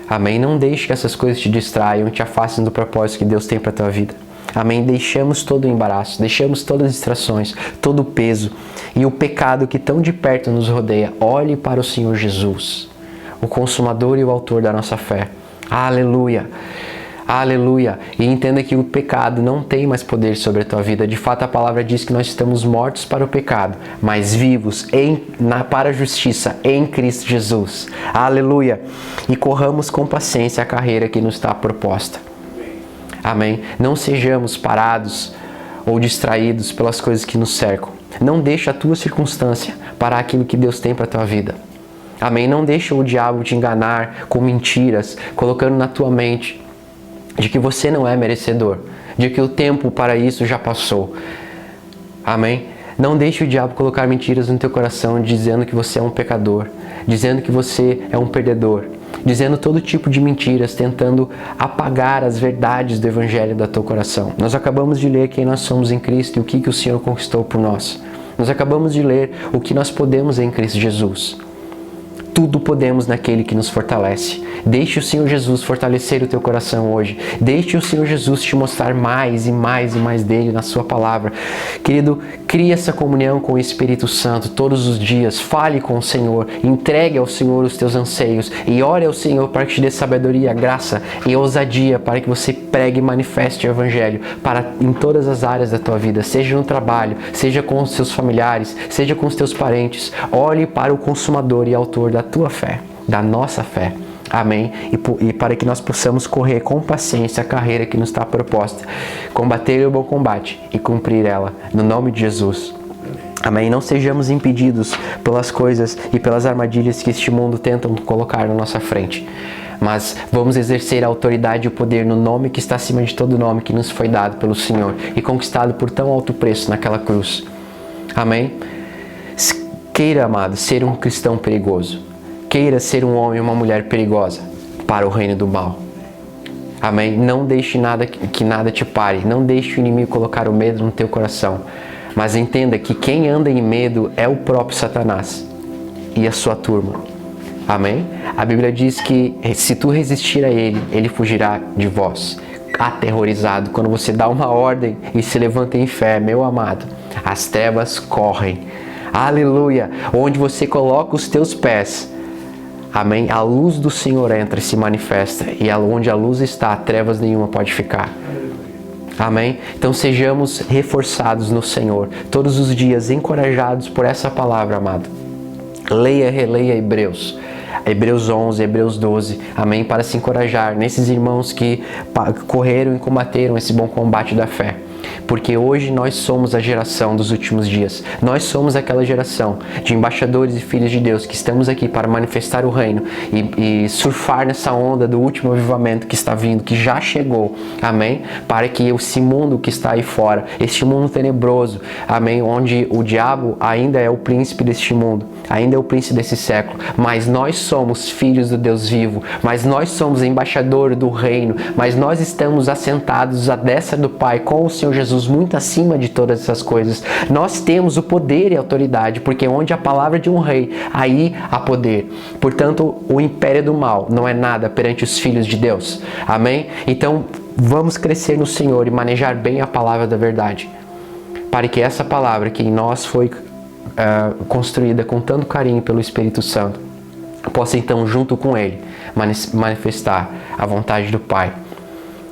amém? Não deixe que essas coisas te distraiam e te afastem do propósito que Deus tem para a tua vida. Amém? Deixamos todo o embaraço, deixamos todas as distrações, todo o peso e o pecado que tão de perto nos rodeia. Olhe para o Senhor Jesus, o consumador e o autor da nossa fé. Aleluia! Aleluia! E entenda que o pecado não tem mais poder sobre a tua vida. De fato, a palavra diz que nós estamos mortos para o pecado, mas vivos para a justiça em Cristo Jesus. Aleluia! E corramos com paciência a carreira que nos está proposta. Amém? Não sejamos parados ou distraídos pelas coisas que nos cercam. Não deixe a tua circunstância parar aquilo que Deus tem para a tua vida. Amém? Não deixe o diabo te enganar com mentiras, colocando na tua mente de que você não é merecedor, de que o tempo para isso já passou. Amém? Não deixe o diabo colocar mentiras no teu coração, dizendo que você é um pecador, dizendo que você é um perdedor, dizendo todo tipo de mentiras, tentando apagar as verdades do Evangelho do teu coração. Nós acabamos de ler quem nós somos em Cristo e o que o Senhor conquistou por nós. Nós acabamos de ler o que nós podemos em Cristo Jesus. Tudo podemos naquele que nos fortalece. Deixe o Senhor Jesus fortalecer o teu coração hoje. Deixe o Senhor Jesus te mostrar mais e mais e mais dele na sua palavra. Querido, crie essa comunhão com o Espírito Santo todos os dias. Fale com o Senhor. Entregue ao Senhor os teus anseios. E ore ao Senhor para que te dê sabedoria, graça e ousadia para que você pregue e manifeste o Evangelho em todas as áreas da tua vida. Seja no trabalho, seja com os seus familiares, seja com os teus parentes. Olhe para o consumador e autor da tua fé, da nossa fé. Amém? E para que nós possamos correr com paciência a carreira que nos está proposta, combater o bom combate e cumprir ela, no nome de Jesus. Amém? Não sejamos impedidos pelas coisas e pelas armadilhas que este mundo tenta colocar na nossa frente, mas vamos exercer a autoridade e o poder no nome que está acima de todo nome, que nos foi dado pelo Senhor e conquistado por tão alto preço naquela cruz. Amém? Queira, amado, ser um cristão perigoso. Queira ser um homem ou uma mulher perigosa para o reino do mal. Amém? Não deixe que nada te pare. Não deixe o inimigo colocar o medo no teu coração. Mas entenda que quem anda em medo é o próprio Satanás e a sua turma. Amém? A Bíblia diz que se tu resistir a ele, ele fugirá de vós. Aterrorizado, quando você dá uma ordem e se levanta em fé, meu amado, as trevas correm. Aleluia! Onde você coloca os teus pés, amém? A luz do Senhor entra e se manifesta. E onde a luz está, trevas nenhuma pode ficar. Amém? Então sejamos reforçados no Senhor. Todos os dias encorajados por essa palavra, amado. Leia, releia Hebreus. Hebreus 11, Hebreus 12. Amém? Para se encorajar nesses irmãos que correram e combateram esse bom combate da fé. Porque hoje nós somos a geração dos últimos dias. Nós somos aquela geração de embaixadores e filhos de Deus que estamos aqui para manifestar o reino e surfar nessa onda do último avivamento que está vindo, que já chegou. Amém? Para que esse mundo que está aí fora, este mundo tenebroso, amém? Onde o diabo ainda é o príncipe deste mundo, ainda é o príncipe desse século, mas nós somos filhos do Deus vivo, mas nós somos embaixadores do reino, mas nós estamos assentados à destra do Pai com o Senhor Jesus muito acima de todas essas coisas. Nós temos o poder e a autoridade, porque onde a palavra de um rei, aí há poder. Portanto, o império do mal não é nada perante os filhos de Deus. Amém? Então, vamos crescer no Senhor e manejar bem a palavra da verdade, para que essa palavra que em nós foi construída com tanto carinho pelo Espírito Santo, possa então, junto com Ele, manifestar a vontade do Pai.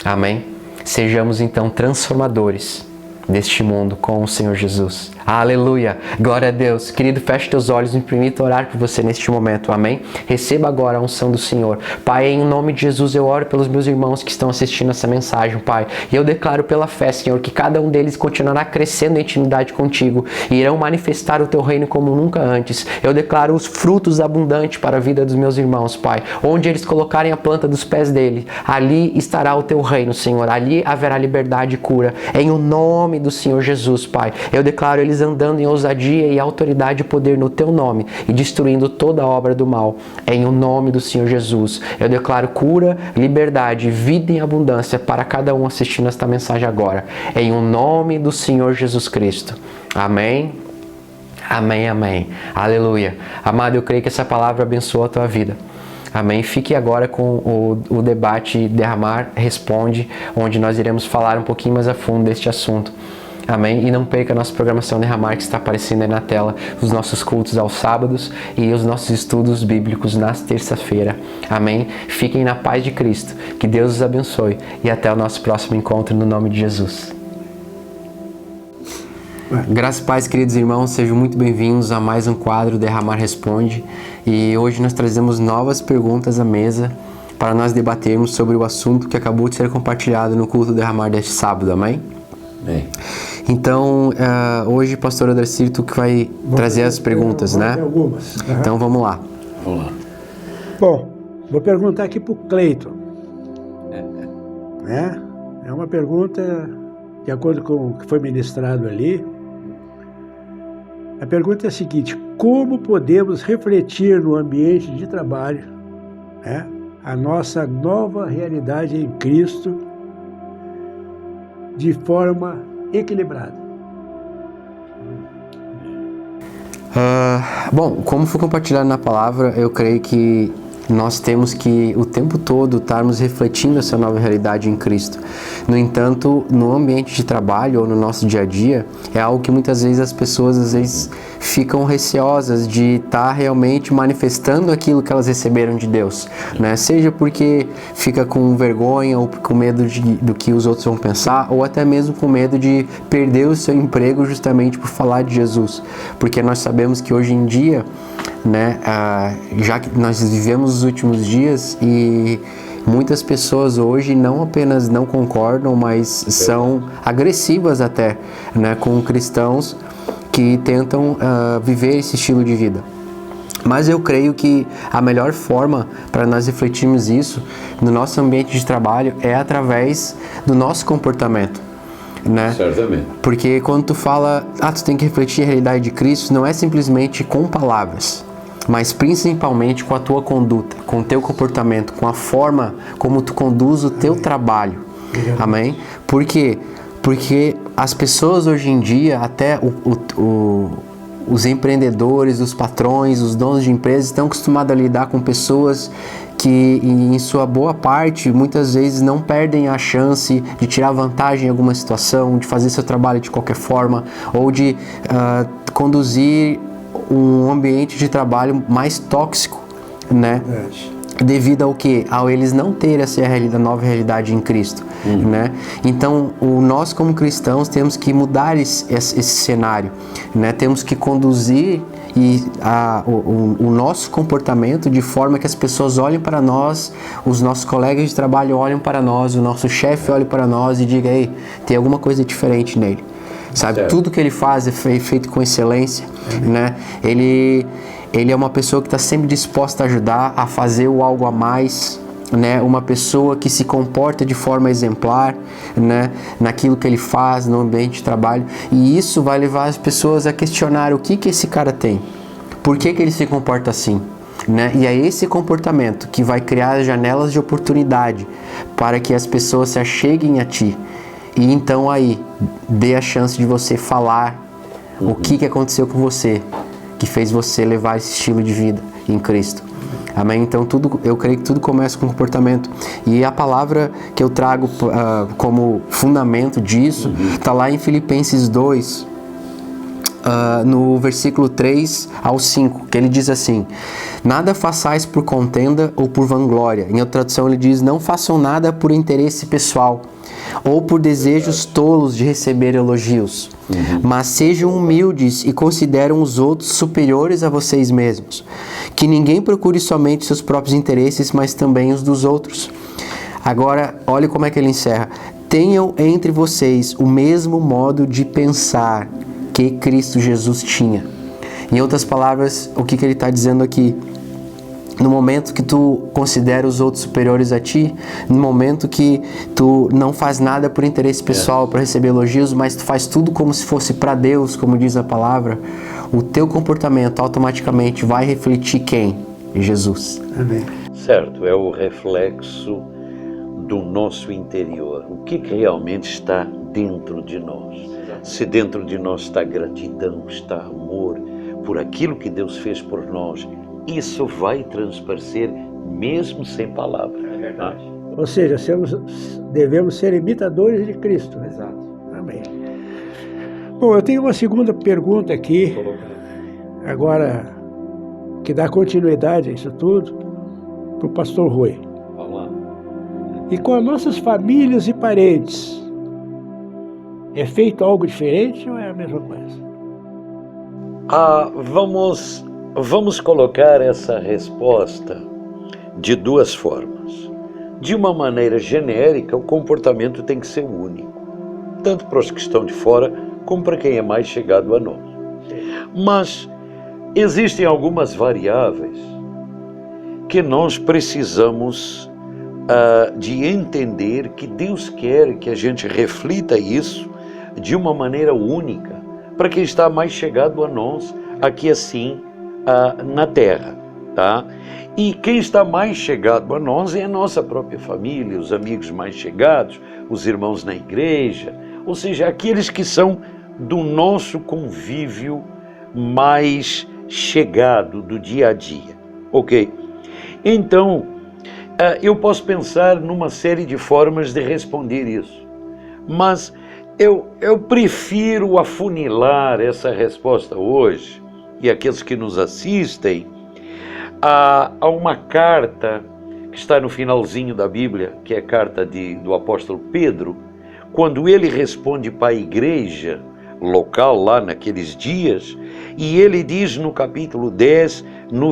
Amém? Sejamos então transformadores deste mundo com o Senhor Jesus. Aleluia! Glória a Deus. Querido, feche teus olhos e me permita orar por você neste momento. Amém? Receba agora a unção do Senhor. Pai, em nome de Jesus, eu oro pelos meus irmãos que estão assistindo essa mensagem, Pai. E eu declaro pela fé, Senhor, que cada um deles continuará crescendo em intimidade contigo e irão manifestar o teu reino como nunca antes. Eu declaro os frutos abundantes para a vida dos meus irmãos, Pai. Onde eles colocarem a planta dos pés dele, ali estará o teu reino, Senhor. Ali haverá liberdade e cura. Em o nome do Senhor Jesus, Pai. Eu declaro eles andando em ousadia e autoridade e poder no teu nome e destruindo toda a obra do mal. Em o nome do Senhor Jesus. Eu declaro cura, liberdade, vida em abundância para cada um assistindo esta mensagem agora. Em o nome do Senhor Jesus Cristo. Amém. Amém, amém. Aleluia. Amado, eu creio que essa palavra abençoa a tua vida. Amém? Fique agora com o debate Derramar Responde, onde nós iremos falar um pouquinho mais a fundo deste assunto. Amém? E não perca a nossa programação Derramar, que está aparecendo aí na tela, os nossos cultos aos sábados e os nossos estudos bíblicos nas terça-feira. Amém? Fiquem na paz de Cristo. Que Deus os abençoe e até o nosso próximo encontro no nome de Jesus. Graças e paz, queridos irmãos, sejam muito bem-vindos a mais um quadro Derramar Responde. E hoje nós trazemos novas perguntas à mesa para nós debatermos sobre o assunto que acabou de ser compartilhado no culto Derramar deste sábado. Amém? Amém. Então, hoje, pastor Adracir, tu que vai trazer as perguntas, né? Algumas. Uhum. Então, vamos lá. Bom, vou perguntar aqui para o Cleiton. É uma pergunta de acordo com o que foi ministrado ali. A pergunta é a seguinte: como podemos refletir no ambiente de trabalho, a nossa nova realidade em Cristo de forma equilibrada? Bom, como foi compartilhado na palavra, eu creio que nós temos que o tempo todo estarmos refletindo essa nova realidade em Cristo. No entanto, no ambiente de trabalho ou no nosso dia a dia, é algo que muitas vezes as pessoas ficam receosas de estar realmente manifestando aquilo que elas receberam de Deus, né? Seja porque fica com vergonha ou com medo do que os outros vão pensar, ou até mesmo com medo de perder o seu emprego justamente por falar de Jesus. Porque nós sabemos que hoje em dia, né, já que nós vivemos os últimos dias e muitas pessoas hoje não apenas não concordam, mas são agressivas até, né, com cristãos que tentam viver esse estilo de vida. Mas eu creio que a melhor forma para nós refletirmos isso no nosso ambiente de trabalho é através do nosso comportamento, né? Certamente. Porque quando tu fala, tu tem que refletir a realidade de Cristo, não é simplesmente com palavras, mas principalmente com a tua conduta, com o teu comportamento, com a forma como tu conduz o teu trabalho. Amém? Por quê? Porque as pessoas hoje em dia, até os empreendedores, os patrões, os donos de empresas estão acostumados a lidar com pessoas que, em sua boa parte, muitas vezes não perdem a chance de tirar vantagem em alguma situação, de fazer seu trabalho de qualquer forma, ou de conduzir um ambiente de trabalho mais tóxico, né? Devido ao quê? Ao eles não terem essa nova realidade em Cristo, né? Então, nós como cristãos temos que mudar esse cenário, né? Temos que conduzir o nosso comportamento de forma que as pessoas olhem para nós, os nossos colegas de trabalho olhem para nós, o nosso chefe olhe para nós e diga: ei, tem alguma coisa diferente nele. Sabe, tudo que ele faz é feito com excelência, né? Ele é uma pessoa que está sempre disposta a ajudar, a fazer o algo a mais, né? Uma pessoa que se comporta de forma exemplar, né? Naquilo que ele faz no ambiente de trabalho. E isso vai levar as pessoas a questionar o que esse cara tem, por que ele se comporta assim, né? E é esse comportamento que vai criar janelas de oportunidade para que as pessoas se acheguem a ti. E então aí, dê a chance de você falar o que aconteceu com você, que fez você levar esse estilo de vida em Cristo. Amém? Então eu creio que tudo começa com comportamento. E a palavra que eu trago como fundamento disso está lá em Filipenses 2, no versículo 3 ao 5, que ele diz assim: nada façais por contenda ou por vanglória. Em outra tradução ele diz: não façam nada por interesse pessoal ou por desejos tolos de receber elogios, mas sejam humildes e considerem os outros superiores a vocês mesmos. Que ninguém procure somente seus próprios interesses, mas também os dos outros. Agora, olhe como é que ele encerra: tenham entre vocês o mesmo modo de pensar que Cristo Jesus tinha. Em outras palavras, o que ele está dizendo aqui? No momento que tu considera os outros superiores a ti, no momento que tu não faz nada por interesse pessoal, para receber elogios, mas tu faz tudo como se fosse para Deus, como diz a palavra, o teu comportamento automaticamente vai refletir quem? Jesus. Amém. Certo, é o reflexo do nosso interior. O que realmente está dentro de nós? Se dentro de nós está gratidão, está amor por aquilo que Deus fez por nós, isso vai transparecer mesmo sem palavras. É verdade. Ou seja, devemos ser imitadores de Cristo. Né? Exato. Amém. Bom, eu tenho uma segunda pergunta aqui, agora, que dá continuidade a isso tudo, para o pastor Rui. Vamos lá. E com as nossas famílias e parentes, é feito algo diferente ou é a mesma coisa? Vamos colocar essa resposta de duas formas. De uma maneira genérica, o comportamento tem que ser único, tanto para os que estão de fora, como para quem é mais chegado a nós. Mas existem algumas variáveis que nós precisamos de entender que Deus quer que a gente reflita isso de uma maneira única, para quem está mais chegado a nós, aqui assim, na terra, tá? E quem está mais chegado a nós é a nossa própria família, os amigos mais chegados, os irmãos na igreja, ou seja, aqueles que são do nosso convívio mais chegado do dia a dia, ok? Então, eu posso pensar numa série de formas de responder isso, mas eu prefiro afunilar essa resposta hoje, e aqueles que nos assistem, a uma carta que está no finalzinho da Bíblia, que é a carta do apóstolo Pedro, quando ele responde para a igreja local lá naqueles dias, e ele diz no capítulo 10, no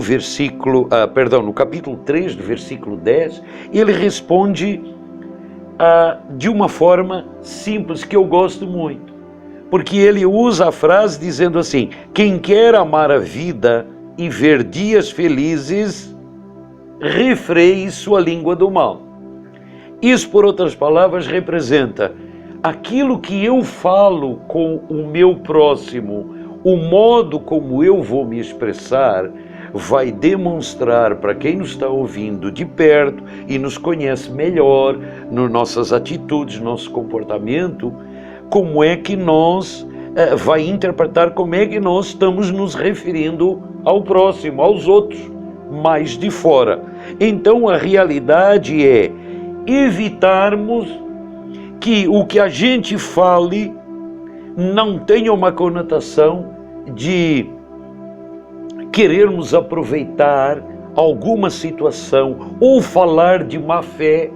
capítulo 3 do versículo 10, ele responde de uma forma simples, que eu gosto muito, porque ele usa a frase dizendo assim: quem quer amar a vida e ver dias felizes, refreie sua língua do mal. Isso, por outras palavras, representa aquilo que eu falo com o meu próximo, o modo como eu vou me expressar, vai demonstrar para quem nos está ouvindo de perto e nos conhece melhor, nas nossas atitudes, nosso comportamento, como é que nós vai interpretar como é que nós estamos nos referindo ao próximo, aos outros, mais de fora. Então a realidade é evitarmos que o que a gente fale não tenha uma conotação de querermos aproveitar alguma situação ou falar de má fé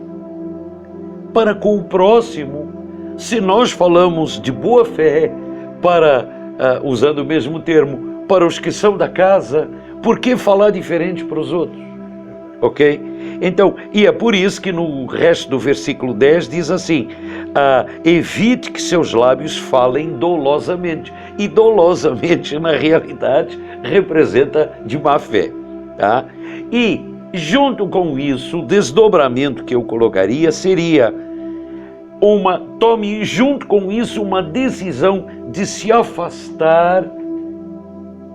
para com o próximo. Se nós falamos de boa fé para, usando o mesmo termo, para os que são da casa, por que falar diferente para os outros? Ok? Então, e é por isso que no resto do versículo 10 diz assim: evite que seus lábios falem dolosamente. E dolosamente, na realidade, representa de má fé, tá? E, junto com isso, o desdobramento que eu colocaria seria tome junto com isso uma decisão de se afastar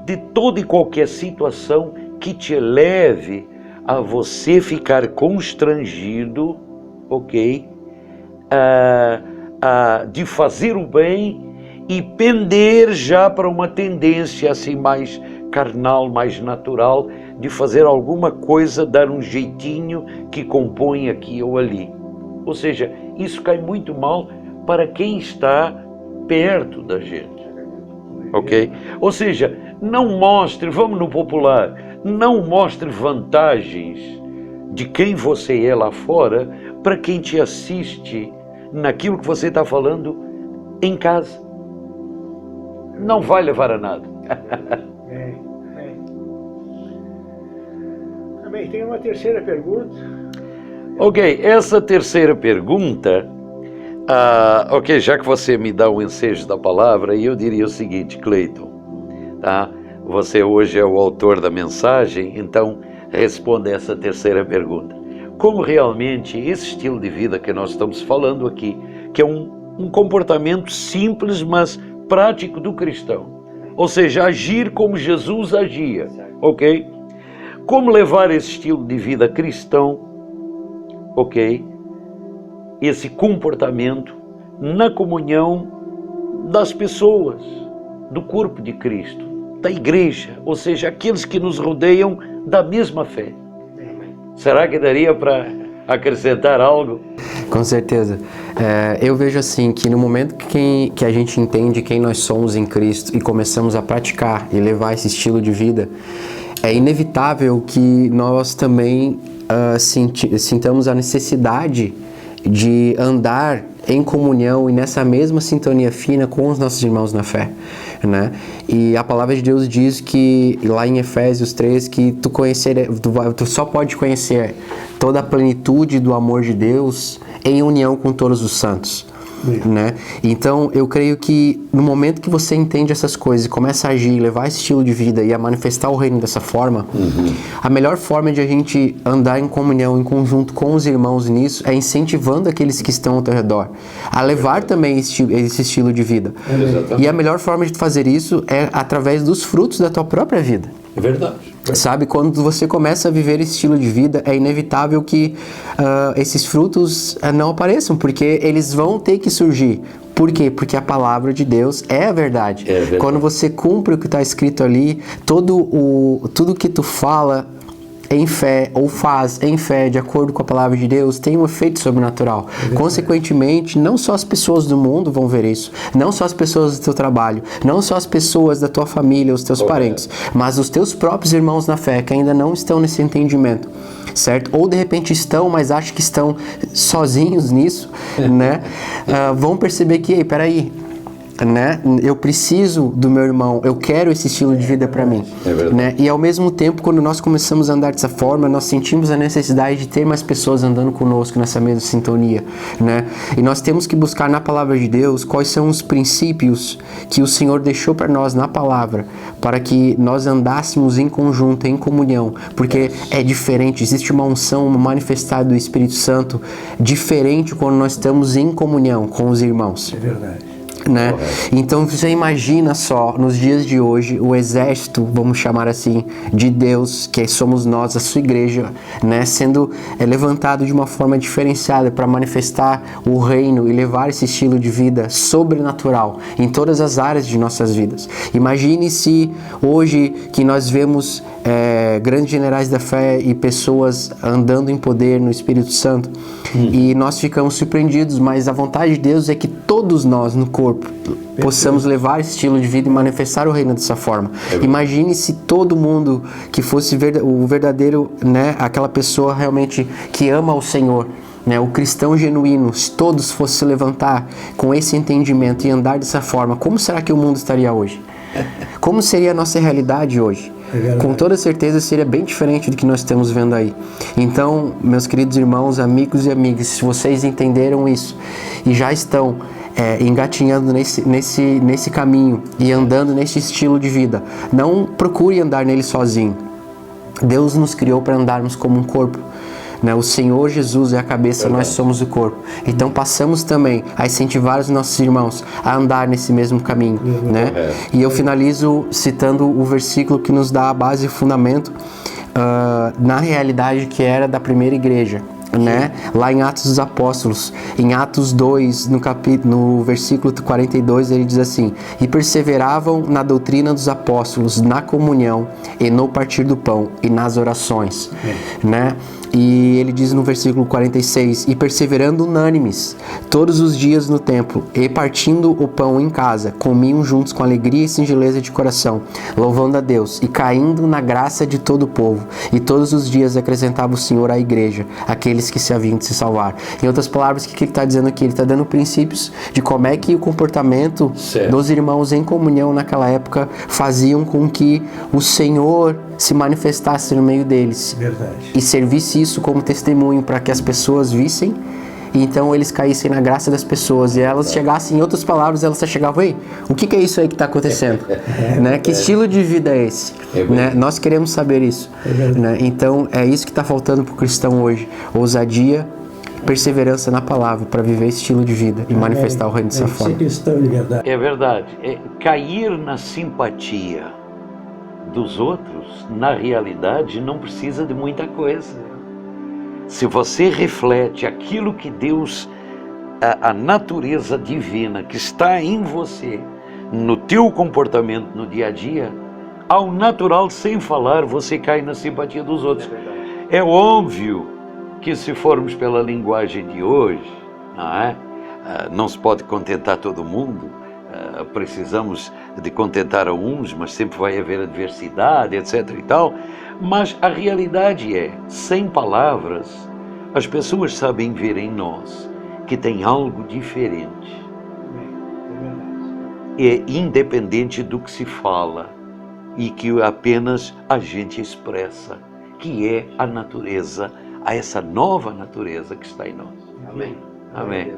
de toda e qualquer situação que te leve a você ficar constrangido, ok? De fazer o bem e pender já para uma tendência assim mais carnal, mais natural, de fazer alguma coisa, dar um jeitinho que compõe aqui ou ali. Ou seja, isso cai muito mal para quem está perto da gente, ok? Ou seja, não mostre, vamos no popular, não mostre vantagens de quem você é lá fora para quem te assiste naquilo que você está falando em casa. Não vai levar a nada. Também tem uma terceira pergunta. Ok, essa terceira pergunta, ok, já que você me dá o ensejo da palavra, eu diria o seguinte, Cleiton, tá? Você hoje é o autor da mensagem, então responda essa terceira pergunta. Como realmente esse estilo de vida que nós estamos falando aqui, que é um comportamento simples, mas prático do cristão, ou seja, agir como Jesus agia, ok? Como levar esse estilo de vida cristão, ok? Esse comportamento na comunhão das pessoas, do corpo de Cristo, da igreja, ou seja, aqueles que nos rodeiam da mesma fé. Será que daria para acrescentar algo? Com certeza. Eu vejo assim que no momento que a gente entende quem nós somos em Cristo e começamos a praticar e levar esse estilo de vida, é inevitável que nós também sintamos a necessidade de andar em comunhão e nessa mesma sintonia fina com os nossos irmãos na fé, né? E a palavra de Deus diz que, lá em Efésios 3, que tu só pode conhecer toda a plenitude do amor de Deus em união com todos os santos. Né? Então eu creio que no momento que você entende essas coisas e começa a agir, levar esse estilo de vida e a manifestar o reino dessa forma, a melhor forma de a gente andar em comunhão, em conjunto com os irmãos nisso, é incentivando aqueles que estão ao teu redor a levar também esse estilo de vida. E a melhor forma de fazer isso é através dos frutos da tua própria vida. É verdade. Sabe, quando você começa a viver esse estilo de vida, é inevitável que esses frutos não apareçam, porque eles vão ter que surgir. Por quê? Porque a palavra de Deus é a verdade. É verdade. Quando você cumpre o que está escrito ali, tudo que tu fala em fé, ou faz em fé, de acordo com a palavra de Deus, tem um efeito sobrenatural. Consequentemente, não só as pessoas do mundo vão ver isso, não só as pessoas do teu trabalho, não só as pessoas da tua família, os teus parentes, mas os teus próprios irmãos na fé, que ainda não estão nesse entendimento, certo? Ou de repente estão, mas acham que estão sozinhos nisso, né? Vão perceber que, peraí, né? Eu preciso do meu irmão, eu quero esse estilo de vida para mim, né? E ao mesmo tempo, quando nós começamos a andar dessa forma, nós sentimos a necessidade de ter mais pessoas andando conosco nessa mesma sintonia, né? E nós temos que buscar na palavra de Deus quais são os princípios que o Senhor deixou para nós na palavra, para que nós andássemos em conjunto, em comunhão, porque é diferente, existe uma unção, uma manifestada do Espírito Santo diferente quando nós estamos em comunhão com os irmãos. É verdade. Né? Então você imagina só, nos dias de hoje, o exército, vamos chamar assim, de Deus, que somos nós, a sua igreja, né? Sendo levantado de uma forma diferenciada para manifestar o reino e levar esse estilo de vida sobrenatural em todas as áreas de nossas vidas. Imagine se hoje que nós vemos grandes generais da fé e pessoas andando em poder no Espírito Santo, e nós ficamos surpreendidos, mas a vontade de Deus é que todos nós no corpo possamos levar esse estilo de vida e manifestar o reino dessa forma. Imagine se todo mundo que fosse o verdadeiro, né, aquela pessoa realmente que ama o Senhor, né, o cristão genuíno, se todos fossem se levantar com esse entendimento e andar dessa forma, como será que o mundo estaria hoje? Como seria a nossa realidade hoje? Com toda certeza seria bem diferente do que nós estamos vendo aí. Então, meus queridos irmãos, amigos e amigas, se vocês entenderam isso e já estão engatinhando nesse caminho e andando nesse estilo de vida, não procure andar nele sozinho. Deus nos criou para andarmos como um corpo, né? O Senhor Jesus é a cabeça, nós somos o corpo. Então passamos também a incentivar os nossos irmãos a andar nesse mesmo caminho, né? E eu finalizo citando o versículo que nos dá a base e fundamento na realidade que era da primeira igreja, né? Lá em Atos dos Apóstolos, em Atos 2, no versículo 42, ele diz assim: e perseveravam na doutrina dos apóstolos, na comunhão e no partir do pão e nas orações, né? E ele diz no versículo 46, e perseverando unânimes todos os dias no templo, e partindo o pão em casa, comiam juntos com alegria e singeleza de coração, louvando a Deus, e caindo na graça de todo o povo. E todos os dias acrescentava o Senhor à igreja aqueles que se haviam de se salvar. Em outras palavras, o que ele está dizendo aqui? Ele está dando princípios de como é que o comportamento dos irmãos em comunhão naquela época faziam com que o Senhor se manifestasse no meio deles. Verdade. E servisse isso como testemunho para que as pessoas vissem, e então eles caíssem na graça das pessoas, e elas chegassem, em outras palavras, elas chegavam: ei, o que é isso aí que está acontecendo? Né? Que estilo de vida é esse? Né? Nós queremos saber isso. Né? Então é isso que está faltando para o cristão hoje: ousadia, perseverança na palavra para viver esse estilo de vida e manifestar o reino dessa forma. Cristão de verdade. É verdade. Cair na simpatia dos outros, na realidade, não precisa de muita coisa. Se você reflete aquilo que Deus, a natureza divina que está em você, no teu comportamento no dia a dia, ao natural, sem falar, você cai na simpatia dos outros. É óbvio que se formos pela linguagem de hoje, não é? Não se pode contentar todo mundo, precisamos de contentar a uns, mas sempre vai haver adversidade, etc. e tal. Mas a realidade é, sem palavras, as pessoas sabem ver em nós que tem algo diferente. É independente do que se fala e que apenas a gente expressa, que é a natureza, a essa nova natureza que está em nós. Amém. Amém.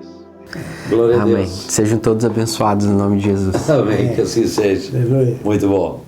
Glória a Deus. Amém. Sejam todos abençoados no nome de Jesus. Amém, que assim seja. Muito bom.